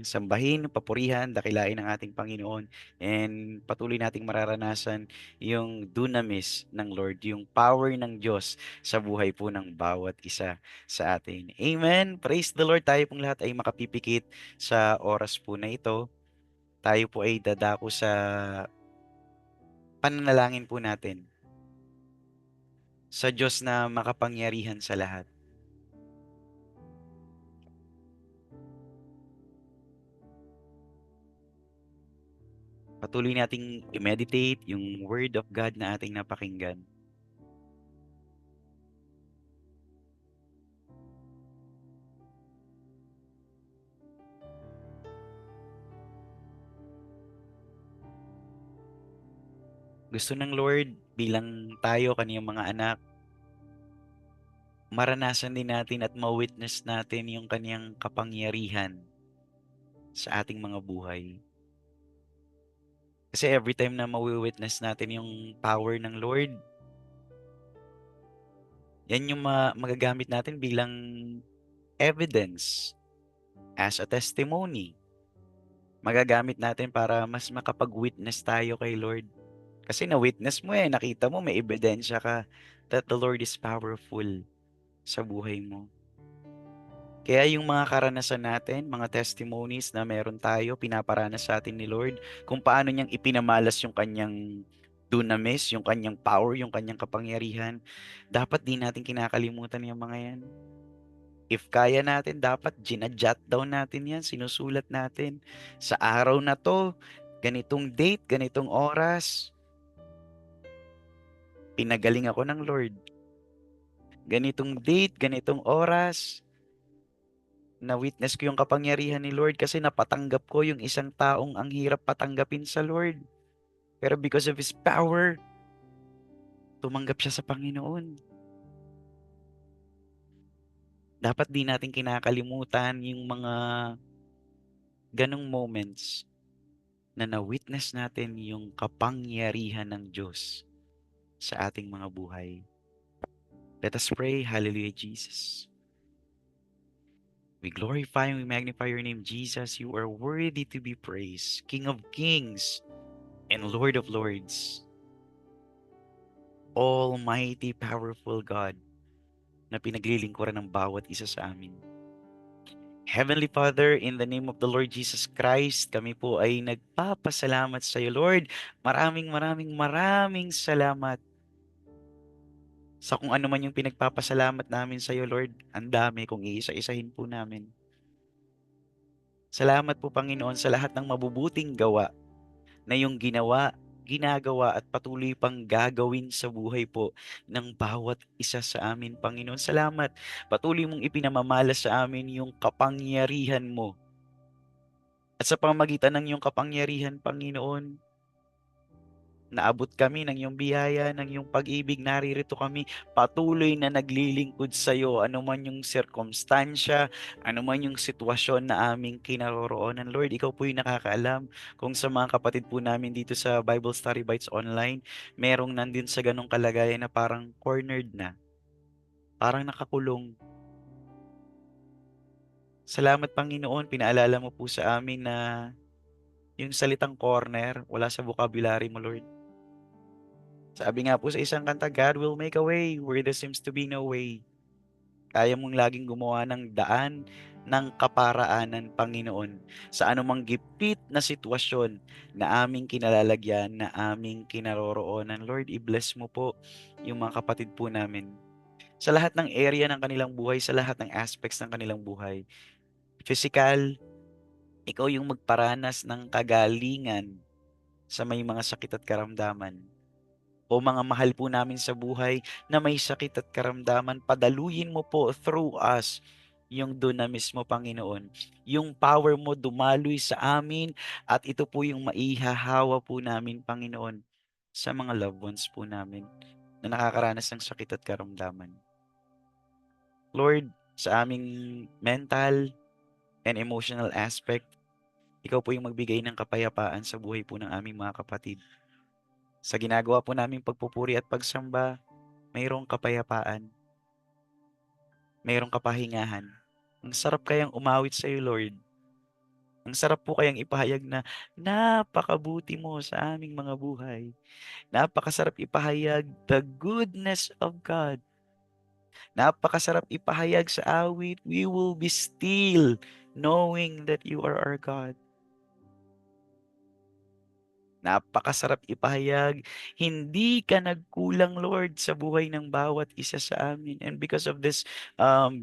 sambahin, papurihan, dakilain ang ating Panginoon, and patuloy nating mararanasan yung dunamis ng Lord, yung power ng Diyos sa buhay po ng bawat isa sa atin. Amen. Praise the Lord. Tayo pong lahat ay makapipikit sa oras po na ito. Tayo po ay dadako sa pananalangin po natin sa Diyos na makapangyarihan sa lahat. Patuloy nating i-meditate yung Word of God na ating napakinggan. Gusto ng Lord, bilang tayo, kaniyang mga anak, maranasan din natin at ma-witness natin yung kaniyang kapangyarihan sa ating mga buhay. Kasi every time na ma-witness natin yung power ng Lord, yan yung magagamit natin bilang evidence, as a testimony. Magagamit natin para mas makapag-witness tayo kay Lord. Kasi na-witness mo nakita mo, may ebidensya ka that the Lord is powerful sa buhay mo. Kaya yung mga karanasan natin, mga testimonies na meron tayo, pinaparanas sa atin ni Lord, kung paano niyang ipinamalas yung kanyang dunamis, yung kanyang power, yung kanyang kapangyarihan, dapat di natin kinakalimutan yung mga yan. If kaya natin, dapat ginajot down natin yan, sinusulat natin. Sa araw na to, ganitong date, ganitong oras, pinagaling ako ng Lord. Ganitong date, ganitong oras, na-witness ko yung kapangyarihan ni Lord kasi napatanggap ko yung isang taong ang hirap patanggapin sa Lord. Pero because of His power, tumanggap siya sa Panginoon. Dapat di natin kinakalimutan yung mga ganong moments na na-witness natin yung kapangyarihan ng Diyos sa ating mga buhay. Let us pray. Hallelujah, Jesus. We glorify and we magnify your name, Jesus. You are worthy to be praised, King of kings and Lord of lords. Almighty, powerful God na pinaglilingkuran ng bawat isa sa amin. Heavenly Father, in the name of the Lord Jesus Christ, kami po ay nagpapasalamat sa iyo, Lord. Maraming salamat sa kung ano man yung pinagpapasalamat namin sa iyo, Lord. Ang dami kung iisa-isahin po namin. Salamat po, Panginoon, sa lahat ng mabubuting gawa na yung ginagawa at patuloy pang gagawin sa buhay po ng bawat isa sa amin, Panginoon. Salamat. Patuloy mong ipinamamala sa amin yung kapangyarihan mo. At sa pamamagitan ng iyong kapangyarihan, Panginoon, naabot kami ng iyong biyaya, ng iyong pag-ibig, naririto kami patuloy na naglilingkod sa iyo, anuman yung sirkumstansya, anuman yung sitwasyon na aming kinaroroonan. Lord, ikaw po yung nakakaalam kung sa mga kapatid po namin dito sa Bible Study Bites Online, merong nandun sa ganong kalagayan na parang cornered na, parang nakakulong. Salamat, Panginoon, pinaalala mo po sa amin na yung salitang corner, wala sa vocabulary mo, Lord. Sabi nga po sa isang kanta, God will make a way where there seems to be no way. Kaya mong laging gumawa ng daan ng kaparaanan, Panginoon, sa anumang gipit na sitwasyon na aming kinalalagyan, na aming kinaroroonan. Lord, i-bless mo po yung mga kapatid po namin sa lahat ng area ng kanilang buhay, sa lahat ng aspects ng kanilang buhay. Physical, ikaw yung magparanas ng kagalingan sa may mga sakit at karamdaman. O mga mahal po namin sa buhay na may sakit at karamdaman, padaluyin mo po through us yung dunamis mo, Panginoon. Yung power mo dumaloy sa amin at ito po yung maihahawa po namin, Panginoon, sa mga loved ones po namin na nakakaranas ng sakit at karamdaman. Lord, sa aming mental and emotional aspect, ikaw po yung magbigay ng kapayapaan sa buhay po ng aming mga kapatid. Sa ginagawa po naming pagpupuri at pagsamba, mayroong kapayapaan, mayroong kapahingahan. Ang sarap kayang umawit sa iyo, Lord. Ang sarap po kayang ipahayag na napakabuti mo sa aming mga buhay. Napakasarap ipahayag the goodness of God. Napakasarap ipahayag sa awit, we will be still knowing that you are our God. Napakasarap ipahayag, hindi ka nagkulang, Lord, sa buhay ng bawat isa sa amin. And because of this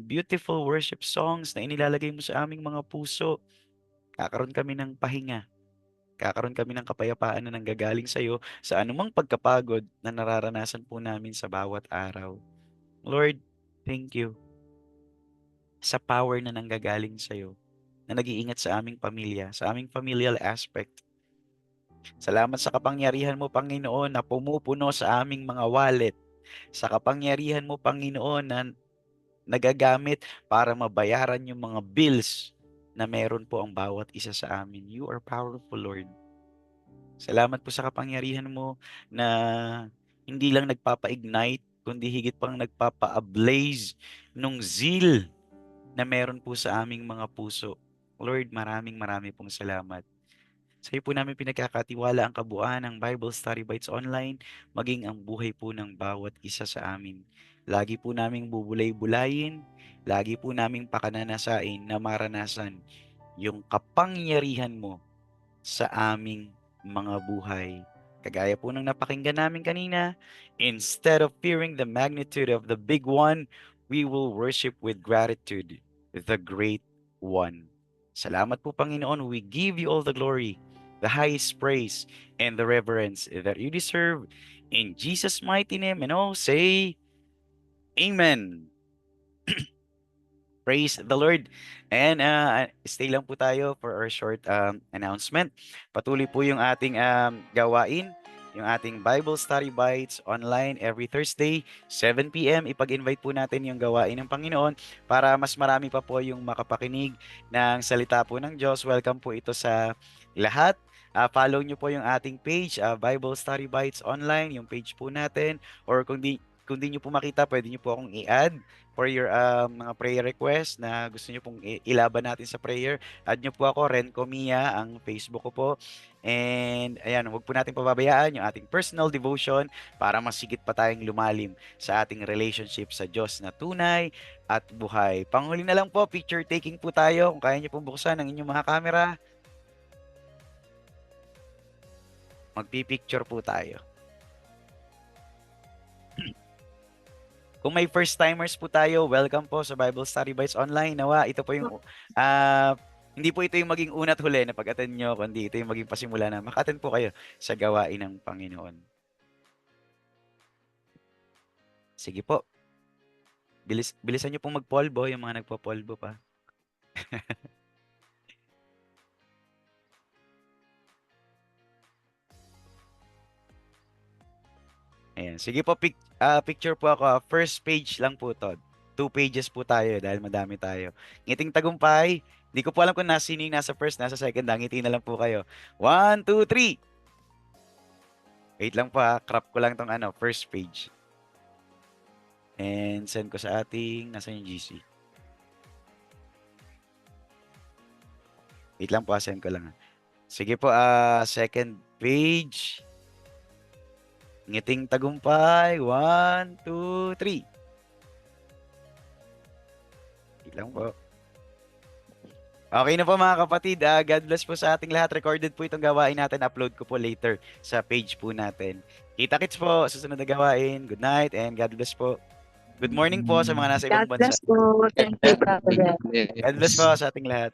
beautiful worship songs na inilalagay mo sa aming mga puso, kakaroon kami ng pahinga. Kakaroon kami ng kapayapaan na nanggagaling sa iyo sa anumang pagkapagod na nararanasan po namin sa bawat araw. Lord, thank you sa power na nanggagaling sa iyo na nag-iingat sa aming pamilya, sa aming familial aspect. Salamat sa kapangyarihan mo, Panginoon, na pumupuno sa aming mga wallet. Sa kapangyarihan mo, Panginoon, na nagagamit para mabayaran yung mga bills na meron po ang bawat isa sa amin. You are powerful, Lord. Salamat po sa kapangyarihan mo na hindi lang nagpapa-ignite, kundi higit pang nagpapa-ablaze nung zeal na meron po sa aming mga puso. Lord, marami pong salamat. Sa iyo po namin pinagkakatiwala ang kabuuan ng Bible Study Bites Online, maging ang buhay po ng bawat isa sa amin. Lagi po naming bubulay-bulayin, lagi po naming pakananasain na maranasan yung kapangyarihan mo sa aming mga buhay. Kagaya po ng napakinggan namin kanina, instead of fearing the magnitude of the big one, we will worship with gratitude the great one. Salamat po, Panginoon. We give you all the glory, the highest praise, and the reverence that you deserve. In Jesus' mighty name, and all say, Amen. Praise the Lord. And stay lang po tayo for our short announcement. Patuloy po yung ating gawain, yung ating Bible Study Bites online every Thursday, 7 p.m. Ipag-invite po natin yung gawain ng Panginoon para mas marami pa po yung makapakinig ng salita po ng Diyos. Welcome po ito sa lahat. Follow nyo po yung ating page, Bible Study Bites online, yung page po natin. Or kung di kung di nyo po makita, pwede nyo po akong i-add for your mga prayer request na gusto nyo pong ilaban natin sa prayer. Add nyo po ako, Renco Mia, ang Facebook ko po. And ayan, huwag po natin pababayaan yung ating personal devotion para masigit pa tayong lumalim sa ating relationship sa Diyos na tunay at buhay. Panghuli na lang po, picture taking po tayo. Kung kaya nyo pong buksan ang inyong mga camera, magpipicture po tayo. Kung may first timers po tayo, welcome po sa Bible Study Bites Online. Nawa, ito po yung hindi po ito yung maging una't huli na pag-attend nyo, kundi ito yung maging pasimula na maka-attend po kayo sa gawain ng Panginoon. Sige po. Bilisan nyo pong magpolvo, yung mga nagpo-polvo pa. Ayan. Sige po, picture po ako. First page lang po to. 2 pages po tayo dahil madami tayo. Ngiting tagumpay. Hindi ko po alam kung sino yung nasa first, nasa second. Ngiti na lang po kayo. 1, 2, 3. Wait lang po ha. Crop ko lang tong first page. And send ko sa ating, nasa yung GC. Wait lang po, send ko lang. Sige po, second page. Ngiting tagumpay. 1, 2, 3. Wait lang po. Okay na po mga kapatid. God bless po sa ating lahat. Recorded po itong gawain natin. Upload ko po later sa page po natin. Kita-kits po sa susunod na gawain. Good night and God bless po. Good morning po sa mga nasa ibang God bansa. bless po. Thank you, Brother. God bless po sa ating lahat.